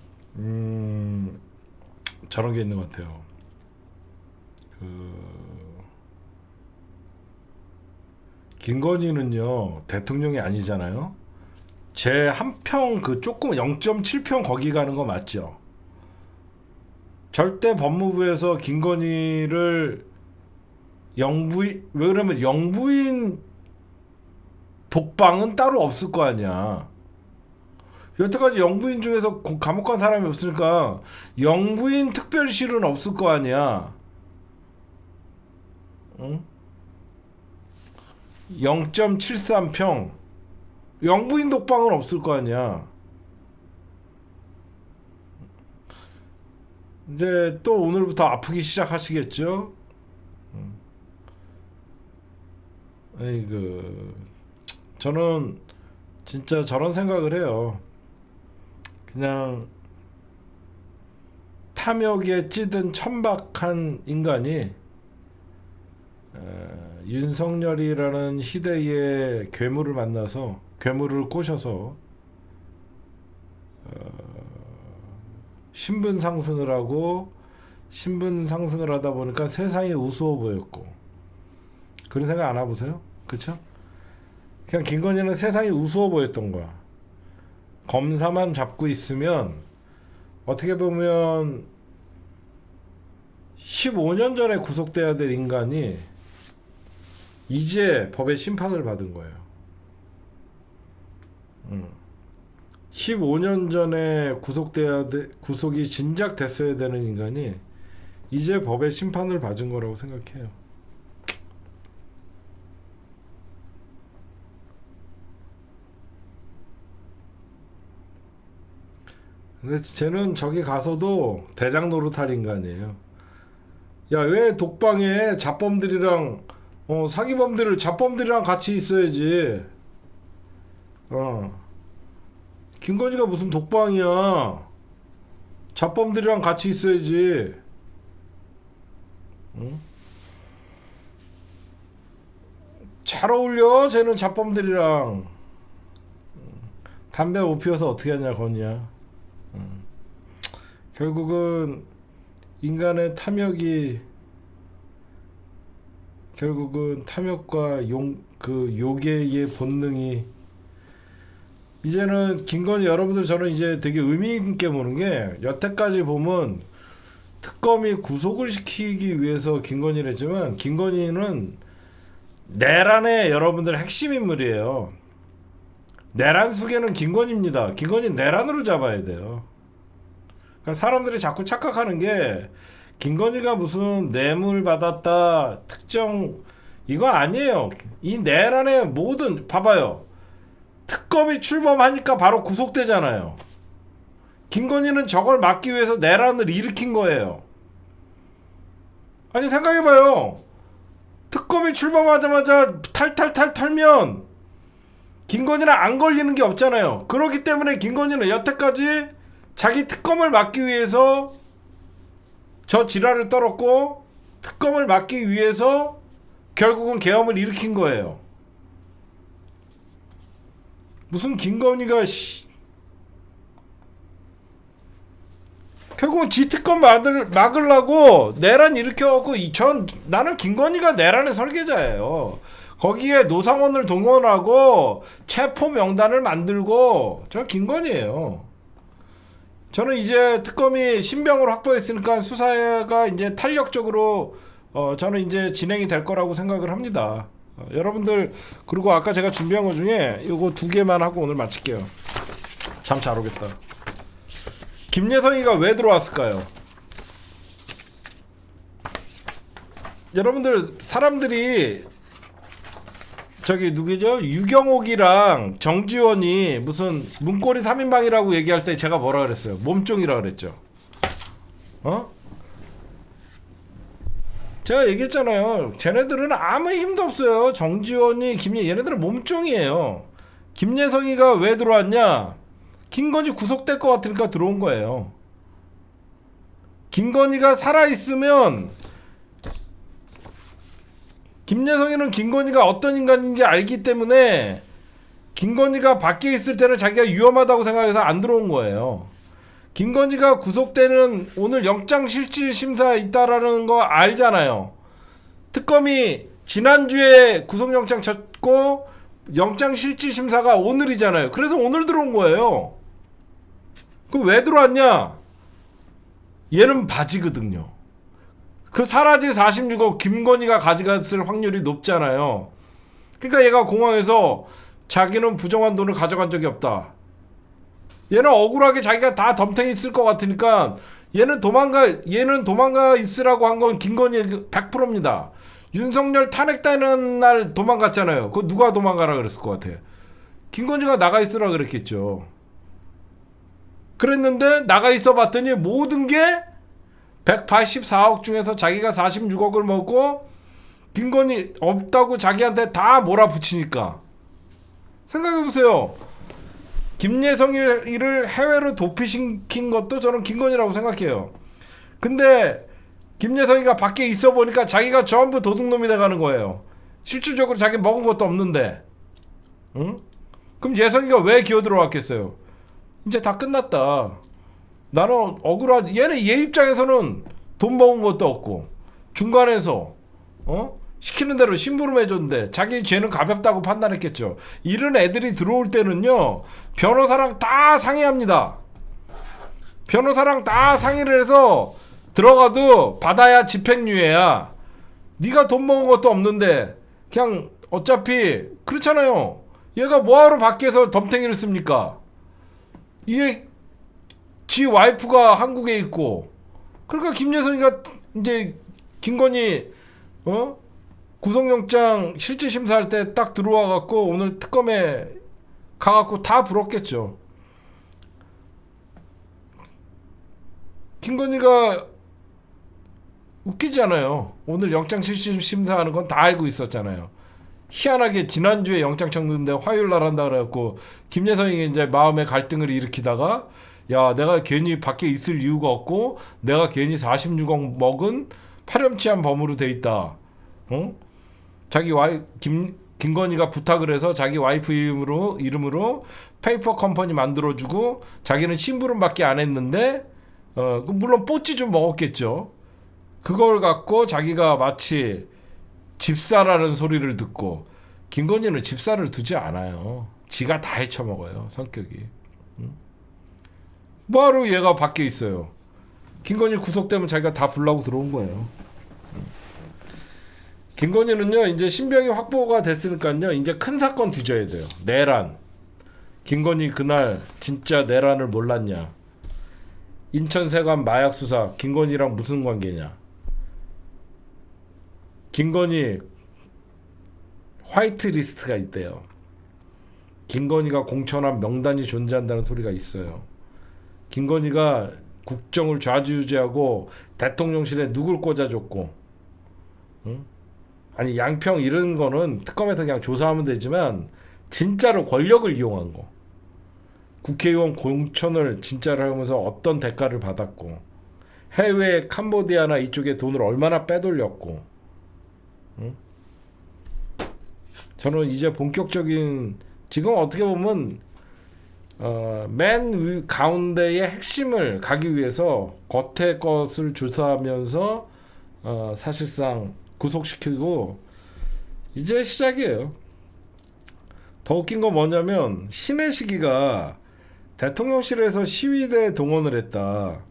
저런 게 있는 것 같아요. 김건희는요 대통령이 아니잖아요. 제 한 평 그 조금 0.7평 거기 가는 거 맞죠? 절대 법무부에서 김건희를 영부인, 왜 그러면 영부인 독방은 따로 없을 거 아니야. 여태까지 영부인 중에서 감옥 간 사람이 없으니까 영부인 특별실은 없을 거 아니야. 응? 0.73평 영부인 독방은 없을 거 아니야. 이제 또 오늘부터 아프기 시작하시겠죠? 아이고, 저는 진짜 저런 생각을 해요. 그냥 탐욕에 찌든 천박한 인간이 윤석열이라는 희대의 괴물을 만나서 괴물을 꼬셔서 신분 상승을 하고 신분 상승을 하다 보니까 세상이 우스워 보였고 그런 생각 안 해보세요? 그쵸? 그냥 김건희는 세상이 우스워 보였던 거야. 검사만 잡고 있으면 어떻게 보면 15년 전에 구속돼야 될 인간이 이제 법의 심판을 받은 거예요. 15년 전에 구속이 진작 됐어야 되는 인간이 이제 법의 심판을 받은 거라고 생각해요. 근데 쟤는 저기 가서도 대장 노릇할 인간이에요. 야, 왜 독방에 자범들이랑 사기범들을 자범들이랑 같이 있어야지. 김건희가 무슨 독방이야. 자범들이랑 같이 있어야지. 응? 잘 어울려 쟤는 자범들이랑. 담배 못 피워서 어떻게 하냐 건이야. 결국은 인간의 탐욕이 결국은 탐욕과 요괴의 본능이 이제는 김건희 여러분들 저는 이제 되게 의미 있게 보는 게 여태까지 보면 특검이 구속을 시키기 위해서 김건희를 했지만 김건희는 내란의 여러분들 핵심 인물이에요. 내란 수계는 김건희입니다. 김건희 내란으로 잡아야 돼요. 그러니까 사람들이 자꾸 착각하는 게 김건희가 무슨 뇌물 받았다 특정 이거 아니에요. 이 내란의 모든 봐봐요. 특검이 출범하니까 바로 구속되잖아요. 김건희는 저걸 막기 위해서 내란을 일으킨 거예요. 아니 생각해봐요. 특검이 출범하자마자 탈탈탈 털면 김건희는 안 걸리는 게 없잖아요. 그렇기 때문에 김건희는 여태까지 자기 특검을 막기 위해서 저 지랄을 떨었고 특검을 막기 위해서 결국은 계엄을 일으킨 거예요. 무슨 김건희가 결국 지 특검 막으려고 내란 일으켜갖고 나는 김건희가 내란의 설계자예요. 거기에 노상원을 동원하고 체포 명단을 만들고 저 김건희예요. 저는 이제 특검이 신병을 확보했으니까 수사가 이제 탄력적으로 저는 이제 진행이 될 거라고 생각을 합니다. 여러분들 그리고 아까 제가 준비한 것 중에 이거 2개만 하고 오늘 마칠게요. 잠 잘 오겠다. 김예성이가 왜 들어왔을까요? 여러분들 사람들이 저기 누구죠? 유경옥이랑 정지원이 무슨 문고리 3인방이라고 얘기할 때 제가 뭐라 그랬어요? 몸종이라 그랬죠. 제가 얘기했잖아요. 쟤네들은 아무 힘도 없어요. 정지원이 얘네들은 몸종이에요. 김예성이가 왜 들어왔냐? 김건희 구속될 것 같으니까 들어온 거예요. 김건희가 살아있으면 김예성이는 김건희가 어떤 인간인지 알기 때문에 김건희가 밖에 있을 때는 자기가 위험하다고 생각해서 안 들어온 거예요. 김건희가 구속되는 오늘 영장실질심사 있다라는 거 알잖아요. 특검이 지난주에 구속영장 쳤고 영장실질심사가 오늘이잖아요. 그래서 오늘 들어온 거예요. 그럼 왜 들어왔냐? 얘는 바지거든요. 그 사라진 46억 김건희가 가져갔을 확률이 높잖아요. 그러니까 얘가 공항에서 자기는 부정한 돈을 가져간 적이 없다. 얘는 억울하게 자기가 다 덤탱이 쓸 것 같으니까 얘는 도망가 있으라고 한 건 김건희 100%입니다. 윤석열 탄핵되는 날 도망갔잖아요. 그거 누가 도망가라 그랬을 것 같아요? 김건희가 나가 있으라 그랬겠죠. 그랬는데 나가 있어 봤더니 모든 게 184억 중에서 자기가 46억을 먹고 김건희 없다고 자기한테 다 몰아붙이니까 생각해보세요. 김예성이를 해외로 도피시킨 것도 저는 김건희라고 생각해요. 근데 김예성이가 밖에 있어 보니까 자기가 전부 도둑놈이 돼가는 거예요. 실질적으로 자기 먹은 것도 없는데. 응? 그럼 예성이가 왜 기어 들어왔겠어요? 이제 다 끝났다. 나는 얘는 얘 입장에서는 돈 먹은 것도 없고 중간에서 시키는 대로 심부름 해줬는데 자기 죄는 가볍다고 판단했겠죠. 이런 애들이 들어올 때는요 변호사랑 다 상의합니다. 변호사랑 다 상의를 해서 들어가도 받아야 집행유예야. 네가 돈 먹은 것도 없는데 그냥 어차피 그렇잖아요. 얘가 뭐하러 밖에서 덤탱이를 씁니까? 이게 지 와이프가 한국에 있고 그러니까 김예성이가 이제 김건희 구속영장 실질심사할 때 딱 들어와 갖고 오늘 특검에 가 갖고 다 불었겠죠. 김건희가 웃기지 않아요. 오늘 영장 실질심사하는 건 다 알고 있었잖아요. 희한하게 지난주에 영장 청구인데 화요일 날 한다 그래갖고 김예성이 이제 마음의 갈등을 일으키다가 야 내가 괜히 밖에 있을 이유가 없고 내가 괜히 46억 먹은 파렴치한 범으로 돼 있다. 자기 김건희가 부탁을 해서 자기 와이프 이름으로 페이퍼 컴퍼니 만들어주고 자기는 심부름밖에 안 했는데 물론 뽀찌 좀 먹었겠죠. 그걸 갖고 자기가 마치 집사라는 소리를 듣고 김건희는 집사를 두지 않아요. 지가 다 헤쳐먹어요. 성격이. 뭐하러 얘가 밖에 있어요. 김건희 구속되면 자기가 다 불라고 들어온 거예요. 김건희는요 이제 신병이 확보가 됐으니까요 이제 큰 사건 뒤져야 돼요. 내란. 김건희 그날 진짜 내란을 몰랐냐. 인천세관 마약 수사 김건희랑 무슨 관계냐? 김건희 화이트 리스트가 있대요. 김건희가 공천한 명단이 존재한다는 소리가 있어요. 김건희가 국정을 좌지우지하고 대통령실에 누굴 꽂아줬고, 응? 아니 양평 이런 거는 특검에서 그냥 조사하면 되지만 진짜로 권력을 이용한 거. 국회의원 공천을 진짜로 하면서 어떤 대가를 받았고, 해외 캄보디아나 이쪽에 돈을 얼마나 빼돌렸고, 응? 저는 이제 본격적인 지금 어떻게 보면 맨 가운데의 핵심을 가기 위해서 겉의 것을 조사하면서 사실상 구속시키고 이제 시작이에요. 더 웃긴 건 뭐냐면 신혜식이가 대통령실에서 시위대 동원을 했다.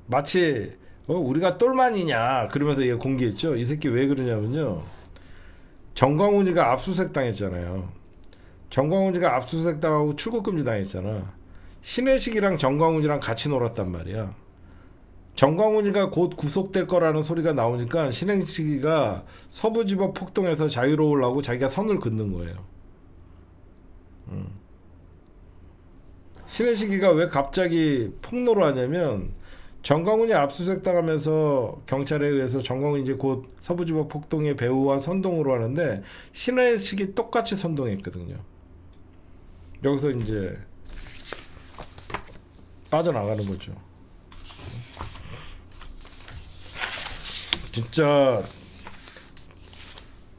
마치 우리가 똘만이냐 그러면서 얘가 공개했죠. 이 새끼 왜 그러냐면요. 정광훈이가 압수수색 당했잖아요. 정광훈이가 압수수색 당하고 출국금지 당했잖아. 신혜식이랑 정광훈이랑 같이 놀았단 말이야. 정광훈이가 곧 구속될 거라는 소리가 나오니까 신혜식이가 서부지법 폭동에서 자유로우려고 자기가 선을 긋는 거예요. 신혜식이가 왜 갑자기 폭로를 하냐면 정광훈이 압수수색 당하면서 경찰에 의해서 정광훈이 이제 곧 서부지법 폭동의 배후와 선동으로 하는데 신혜식이 똑같이 선동했거든요. 여기서 이제 빠져나가는 거죠. 진짜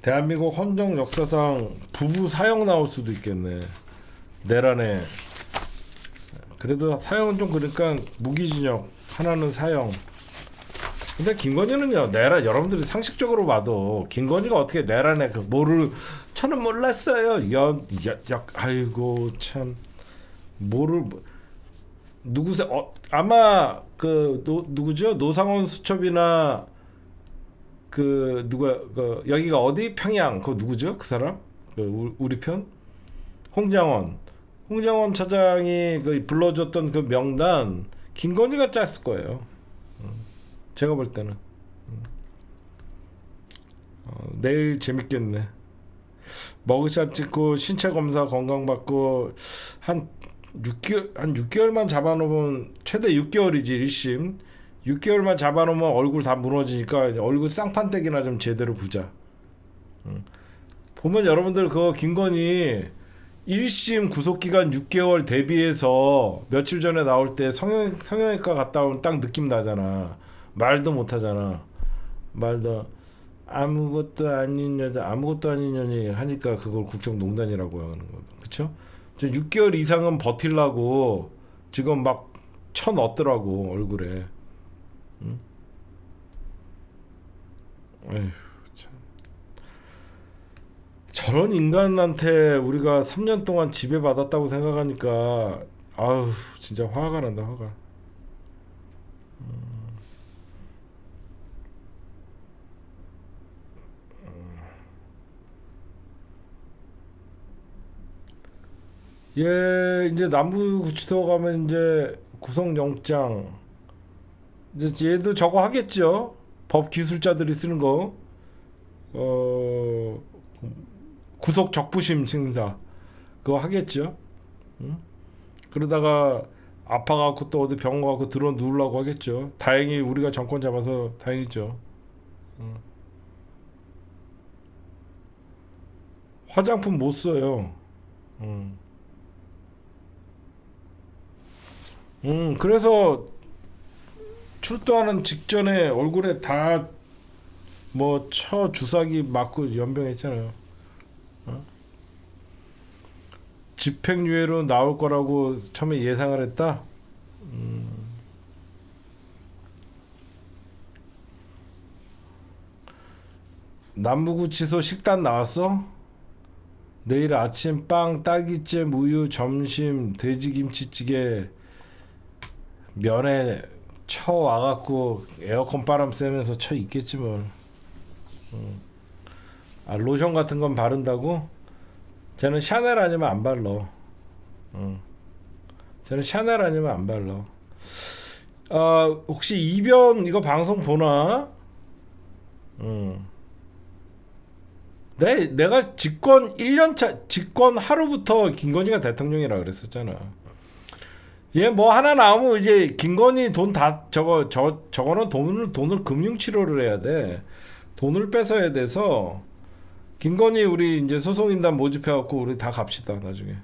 대한민국 헌정 역사상 부부 사형 나올 수도 있겠네. 내란에. 그래도 사형은 좀 그러니까 무기징역, 하나는 사형. 근데 김건희는요, 내란, 여러분들이 상식적으로 봐도 김건희가 어떻게 내란에 그 뭐를 저는 몰랐어요. 아이고 참 뭐를 누구세요? 아마 그 누구죠? 노상원 수첩이나 그 누가 그 여기가 어디 평양 그 누구죠? 그 사람? 그 우리 편? 홍장원 차장이 그 불러줬던 그 명단 김건희가 짰을 거예요. 제가 볼 때는. 내일 재밌겠네. 머그샷 찍고 신체 검사 건강 받고 한 6개월만 잡아놓으면 최대 6개월이지 1심. 6개월만 잡아놓으면 얼굴 다 무너지니까 얼굴 쌍판대기나 좀 제대로 보자. 보면 여러분들 그거 김건희 1심 구속기간 6개월 대비해서 며칠 전에 나올 때 성형외과 갔다 오면 딱 느낌 나잖아. 말도 못하잖아. 말도 아무것도 아닌 여자 아무것도 아닌 년이 하니까 그걸 국정농단이라고 하는 거. 그쵸? 6개월 이상은 버틸라고 지금 막 쳐넣더라고 얼굴에. 응? 에휴, 참. 저런 인간한테 우리가 3년 동안 지배받았다고 생각하니까 아우 진짜 화가 난다 화가. 예, 이제 남부구치소 가면 이제 구속영장 이제 얘도 저거 하겠죠. 법 기술자들이 쓰는 거 구속 적부심 심사 그거 하겠죠. 응? 그러다가 아파갖고 또 어디 병원 가고 들어 누우려고 하겠죠. 다행히 우리가 정권 잡아서 다행이죠. 응. 화장품 못 써요. 그래서 출두하는 직전에 얼굴에 다 뭐 주사기 맞고 연병했잖아요. 집행유예로 나올 거라고 처음에 예상을 했다. 남부구치소 식단 나왔어? 내일 아침 빵, 딸기잼, 우유, 점심 돼지김치찌개 면에 쳐 와갖고 에어컨 바람 쐬면서 쳐 있겠지 뭘. 아 로션 같은 건 바른다고? 쟤는 샤넬 아니면 안 발라. 쟤는 샤넬 아니면 안 발라. 혹시 이변 이거 방송 보나? 내가 집권 1년차 집권 하루부터 김건희가 대통령이라 그랬었잖아. 얘 뭐 하나 나오면 이제 김건희 돈 다 저거는 돈을 금융 치료를 해야 돼. 돈을 뺏어야 돼서 김건희 우리 이제 소송인단 모집해 갖고 우리 다 갑시다 나중에.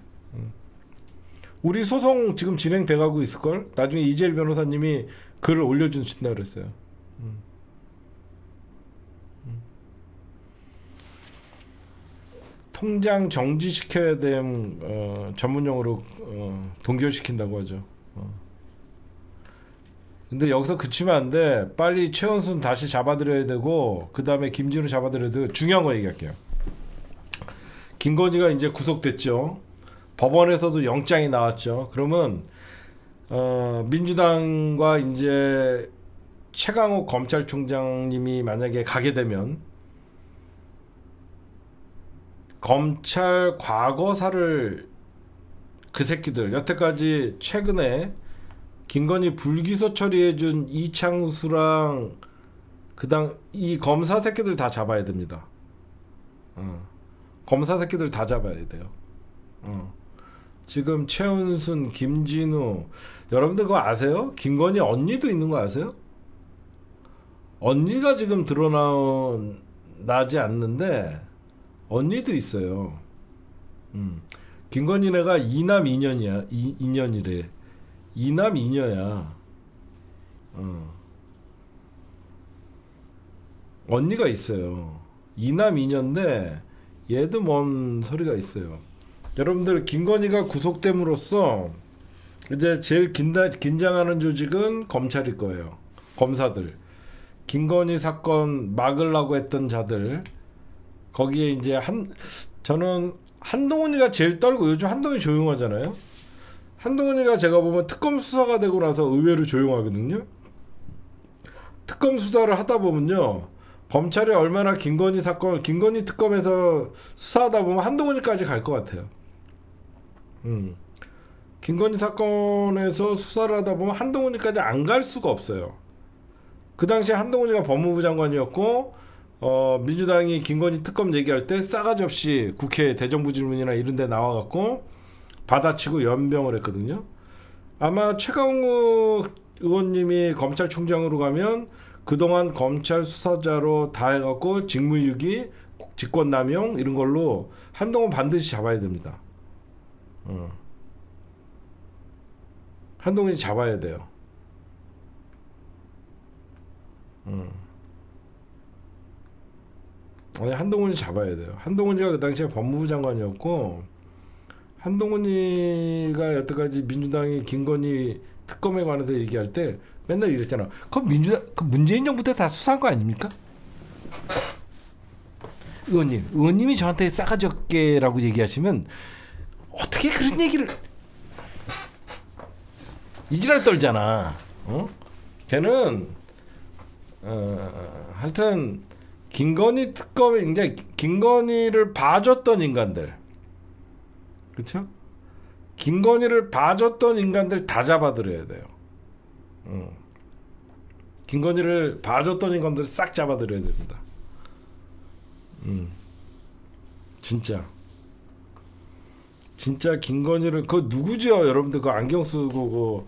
우리 소송 지금 진행돼 가고 있을 걸. 나중에 이재일 변호사님이 글을 올려주신다 그랬어요. 통장 정지시켜야 됨 전문용어로 동결시킨다고 하죠. 근데 여기서 그치면 안 돼. 빨리 최은순 다시 잡아들여야 되고 그 다음에 김진우 잡아들여야 되고 중요한 거 얘기할게요. 김건희가 이제 구속됐죠. 법원에서도 영장이 나왔죠. 그러면 민주당과 이제 최강욱 검찰총장님이 만약에 가게 되면 검찰 과거사를 그 새끼들 여태까지 최근에 김건희 불기소 처리해준 이창수랑 이 검사 새끼들 다 잡아야 됩니다. 검사 새끼들 다 잡아야 돼요. 지금 최은순, 김진우 여러분들 그거 아세요? 김건희 언니도 있는 거 아세요? 언니가 지금 나지 않는데 언니도 있어요. 김건희네가 이남 이녀냐? 이년이래. 이남 이녀야. 언니가 있어요. 이남 이녀인데 얘도 뭔 소리가 있어요. 여러분들 김건희가 구속됨으로써 이제 제일 긴장하는 조직은 검찰일 거예요. 검사들. 김건희 사건 막으려고 했던 자들. 거기에 이제 저는 한동훈이가 제일 떨고 요즘 한동훈이 조용하잖아요. 한동훈이가 제가 보면 특검 수사가 되고 나서 의외로 조용하거든요. 특검 수사를 하다 보면요. 검찰이 얼마나 김건희 특검에서 수사하다 보면 한동훈이까지 갈 것 같아요. 김건희 사건에서 수사를 하다 보면 한동훈이까지 안 갈 수가 없어요. 그 당시에 한동훈이가 법무부 장관이었고 민주당이 김건희 특검 얘기할 때 싸가지 없이 국회 대정부질문이나 이런 데 나와갖고 받아치고 연병을 했거든요. 아마 최강욱 의원님이 검찰총장으로 가면 그동안 검찰 수사자로 다 해갖고 직무유기, 직권남용 이런 걸로 한동훈 반드시 잡아야 됩니다. 한동훈이 잡아야 돼요. 아니 한동훈이 잡아야 돼요. 한동훈이가 그 당시에 법무부 장관이었고 한동훈이가 여태까지 민주당이 김건희 특검에 관해서 얘기할 때 맨날 이랬잖아. 그 문재인 정부 때 다 수사한 거 아닙니까? 의원님이 저한테 싸가지 없게라고 얘기하시면 어떻게 그런 얘기를 이지랄 떨잖아. 걔는 하여튼 김건희 특검에 이제 김건희를 봐줬던 인간들, 그렇죠? 김건희를 봐줬던 인간들 다 잡아들여야 돼요. 김건희를 봐줬던 인간들 싹 잡아들여야 됩니다. 진짜 김건희를 그 누구죠? 여러분들 그 안경 쓰고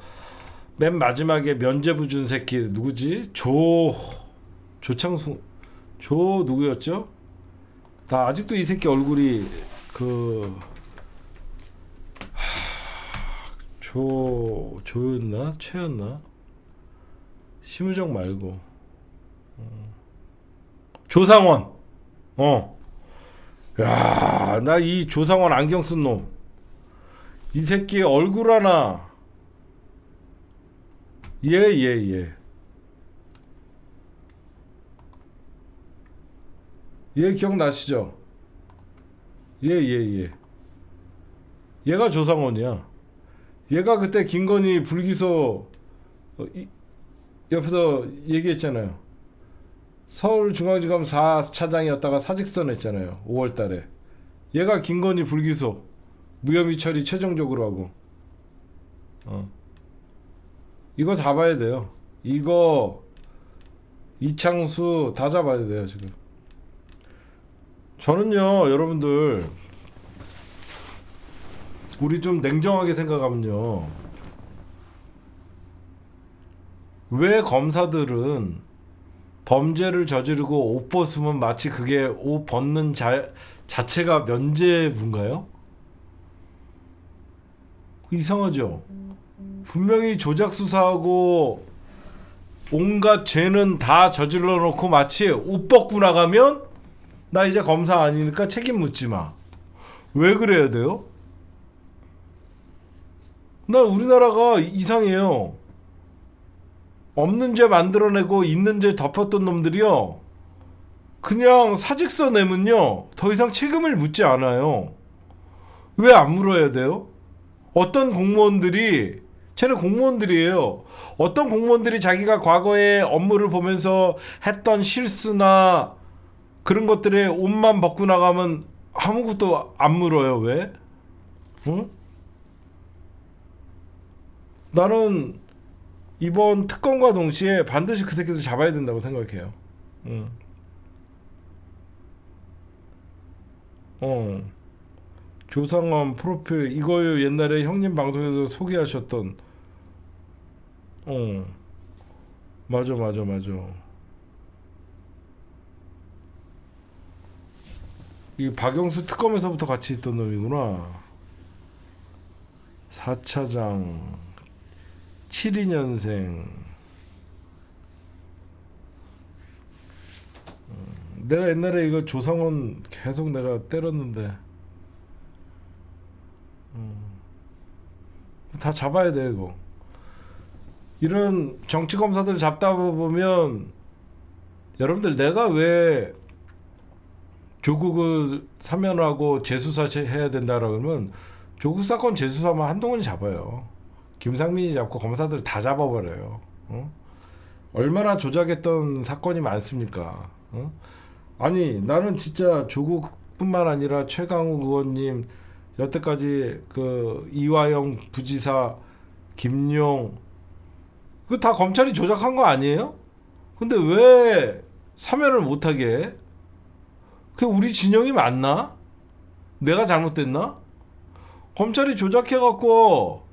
맨 마지막에 면죄부 준 새끼 누구지? 조창수 누구였죠? 나 아직도 이 새끼 얼굴이 조였나? 최였나? 심우정 말고 조상원. 야, 나 이 조상원 안경 쓴 놈. 이 새끼 얼굴 하나. 예. 얘 기억나시죠? 예. 얘가 조상원이야. 얘가 그때 김건희 불기소 옆에서 얘기했잖아요. 서울중앙지검 4차장이었다가 사직선 했잖아요. 5월달에. 얘가 김건희 불기소 무혐의 처리 최종적으로 하고. 이거 잡아야 돼요. 이거 이창수 다 잡아야 돼요 지금. 저는요 여러분들 우리 좀 냉정하게 생각하면요, 왜 검사들은 범죄를 저지르고 옷 벗으면 마치 그게 옷 벗는 자체가 면죄부인가요? 이상하죠. 분명히 조작 수사하고 온갖 죄는 다 저질러 놓고 마치 옷 벗고 나가면 나 이제 검사 아니니까 책임 묻지 마. 왜 그래야 돼요? 나 우리나라가 이상해요. 없는 죄 만들어내고 있는 죄 덮었던 놈들이요, 그냥 사직서 내면요 더 이상 책임을 묻지 않아요. 왜 안 물어야 돼요? 어떤 공무원들이, 쟤는 공무원들이에요. 어떤 공무원들이 자기가 과거에 업무를 보면서 했던 실수나 그런 것들에 옷만 벗고 나가면 아무것도 안 물어요. 왜? 응? 나는 이번 특검과 동시에 반드시 그 새끼들 잡아야 된다고 생각해요. 응. 조상원 프로필 이거요, 옛날에 형님 방송에서 소개하셨던. 맞아. 이 박영수 특검에서부터 같이 있던 놈이구나. 4차장 72년생. 내가 옛날에 이거 조상원 계속 내가 때렸는데 다 잡아야 돼 이거. 이런 정치 검사들 잡다 보면 여러분들, 내가 왜 조국을 사면하고 재수사 해야 된다라고 그러면 조국 사건 재수사만 한동훈이 잡아요. 김상민이 잡고 검사들 다 잡아버려요. 얼마나 조작했던 사건이 많습니까? 아니 나는 진짜 조국뿐만 아니라 최강욱 의원님, 여태까지 그 이화영 부지사, 김용, 그 다 검찰이 조작한 거 아니에요? 근데 왜 사면을 못하게 해? 그게 우리 진영이 맞나? 내가 잘못됐나? 검찰이 조작해갖고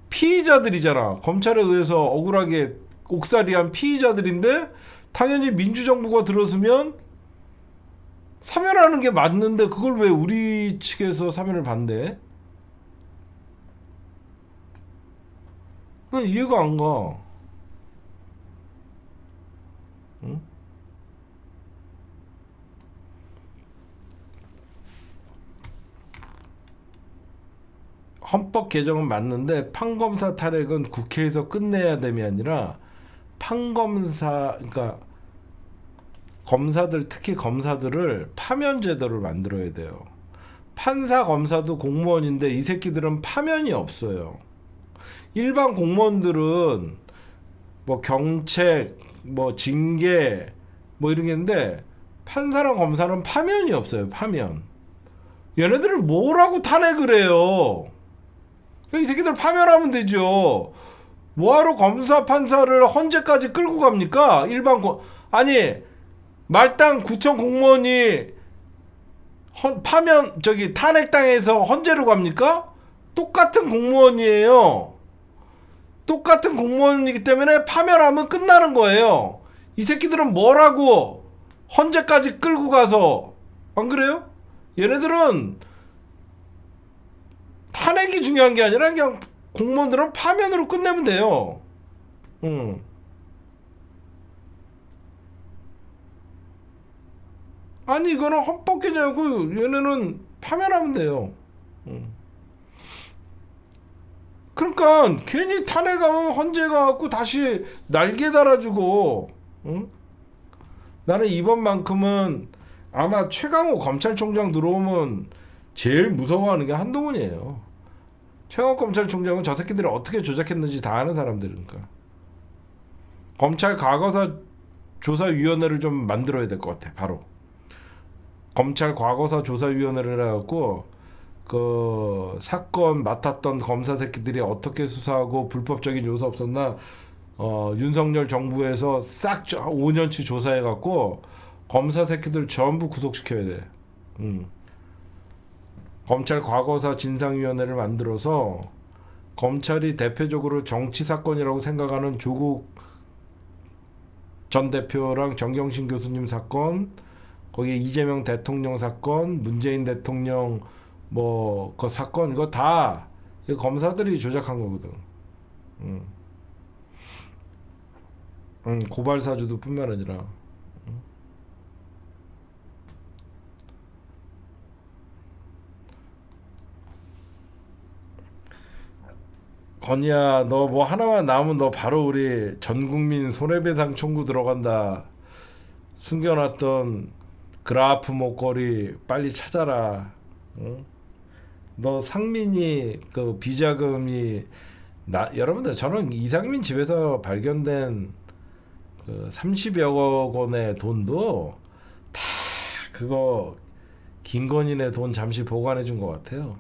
피의자들이잖아. 검찰에 의해서 억울하게 옥살이한 피의자들인데 당연히 민주정부가 들어서면 사면하는 게 맞는데 그걸 왜 우리 측에서 사면을 반대? 난 이해가 안 가. 응? 헌법 개정은 맞는데 판검사 탄핵은 국회에서 끝내야 됨이 아니라 판검사, 그러니까 검사들, 특히 검사들을 파면 제도를 만들어야 돼요. 판사 검사도 공무원인데 이 새끼들은 파면이 없어요. 일반 공무원들은 뭐 경책, 뭐 징계, 뭐 이런 게 있는데 판사랑 검사는 파면이 없어요. 파면. 얘네들을 뭐라고 탄핵을 해요? 이 새끼들 파면하면 되죠. 뭐하러 검사 판사를 헌재까지 끌고 갑니까? 아니 말단 구청 공무원이 파면 탄핵당해서 헌재로 갑니까? 똑같은 공무원이에요. 똑같은 공무원이기 때문에 파면하면 끝나는 거예요. 이 새끼들은 뭐라고 헌재까지 끌고 가서, 안 그래요? 얘네들은 탄핵이 중요한 게 아니라 그냥 공무원들은 파면으로 끝내면 돼요. 아니 이거는 헌법 개정이고 얘네는 파면하면 돼요. 그러니까 괜히 탄핵하면 헌재 가갖고 다시 날개 달아주고. 나는 이번만큼은 아마 최강호 검찰총장 들어오면 제일 무서워하는 게 한동훈이에요. 최강호 검찰총장은 저 새끼들이 어떻게 조작했는지 다 아는 사람들이니까. 검찰 과거사 조사위원회를 좀 만들어야 될 것 같아. 바로 검찰 과거사 조사위원회를 해갖고 그 사건 맡았던 검사 새끼들이 어떻게 수사하고 불법적인 요소 없었나 윤석열 정부에서 싹 5년치 조사해 갖고 검사 새끼들 전부 구속시켜야 돼. 검찰 과거사 진상위원회를 만들어서 검찰이 대표적으로 정치 사건이라고 생각하는 조국 전 대표랑 정경심 교수님 사건, 거기에 이재명 대통령 사건, 문재인 대통령 뭐 그 사건 이거 다 이거 검사들이 조작한 거거든. 고발 사주도 뿐만 아니라. 건이야, 너 뭐 하나만 남으면 너 바로 우리 전국민 손해배상 청구 들어간다. 숨겨놨던 그라프 목걸이 빨리 찾아라. 응? 너 상민이 그 비자금이 여러분들 저는 이상민 집에서 발견된 그 30여 원의 돈도 다 그거 김건희네 돈 잠시 보관해 준 것 같아요.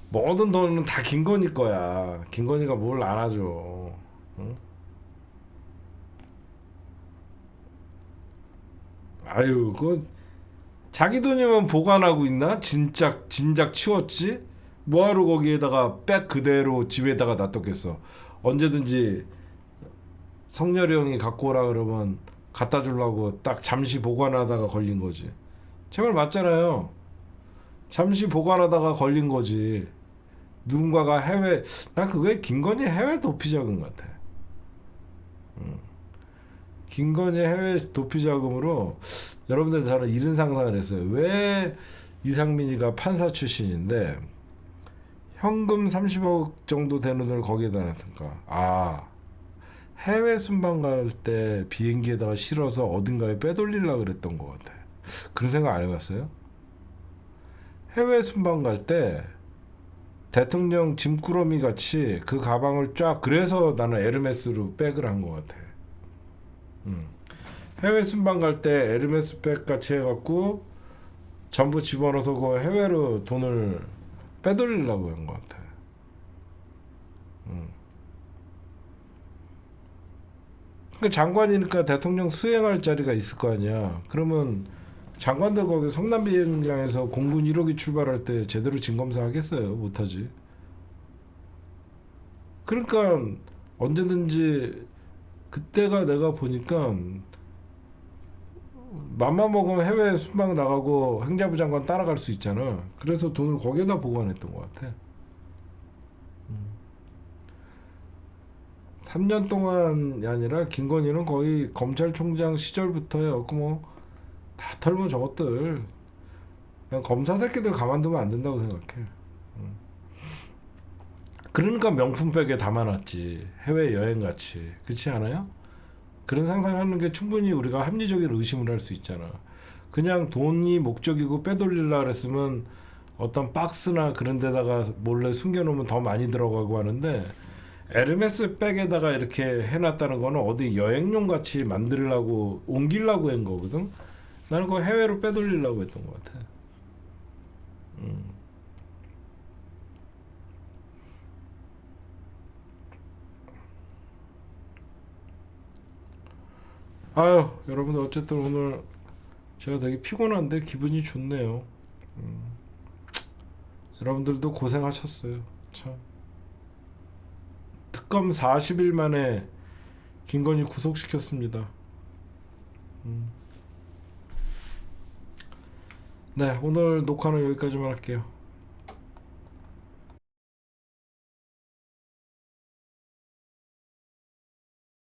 모든 돈은 다 김건희 거야. 김건희가 뭘 안아줘. 응? 아유, 그 자기 돈이면 보관하고 있나? 진작 치웠지? 뭐하러 거기에다가 백 그대로 집에다가 놔뒀겠어. 언제든지 성렬이 형이 갖고 오라 그러면 갖다 주려고 딱 잠시 보관하다가 걸린 거지. 제 말 맞잖아요. 잠시 보관하다가 걸린 거지. 누군가가 난 그게 김건희 해외 도피 자금 같아. 김건희 해외 도피 자금으로 여러분들 저는 이런 상상을 했어요. 왜 이상민이가 판사 출신인데 현금 30억 정도 되는 걸 거기에다 놨을까? 해외 순방 갈 때 비행기에다가 실어서 어딘가에 빼돌리려고 그랬던 것 같아. 그런 생각 안 해봤어요? 해외 순방 갈 때 대통령 짐꾸러미 같이 그 가방을 쫙, 그래서 나는 에르메스로 백을 한 것 같아. 해외 순방 갈 때 에르메스 백 같이 해갖고 전부 집어넣어서 그 해외로 돈을 빼돌리려고 한 것 같아. 그러니까 장관이니까 대통령 수행할 자리가 있을 거 아니야. 그러면 장관들 거기 성남 비행장에서 공군 1호기 출발할 때 제대로 진검사 하겠어요? 못하지. 그러니까 언제든지 그때가 내가 보니까 맘만 먹으면 해외 순방 나가고 행자부 장관 따라갈 수 있잖아. 그래서 돈을 거기에다 보관했던 것 같아. 3년 동안이 아니라 김건희는 거의 검찰총장 시절부터요. 다 털면 저것들 그냥 검사 새끼들 가만두면 안 된다고 생각해. 그러니까 명품백에 담아놨지. 해외 여행 같이. 그렇지 않아요? 그런 상상하는 게 충분히 우리가 합리적인 의심을 할 수 있잖아. 그냥 돈이 목적이고 빼돌리려고 그랬으면 어떤 박스나 그런 데다가 몰래 숨겨놓으면 더 많이 들어가고 하는데, 에르메스 백에다가 이렇게 해놨다는 거는 어디 여행용 같이 만들려고 옮기려고 한 거거든. 나는 그거 해외로 빼돌리려고 했던 것 같아. 아유, 여러분들 어쨌든 오늘 제가 되게 피곤한데 기분이 좋네요. 여러분들도 고생하셨어요. 참. 특검 40일 만에 김건희 구속시켰습니다. 네, 오늘 녹화는 여기까지만 할게요.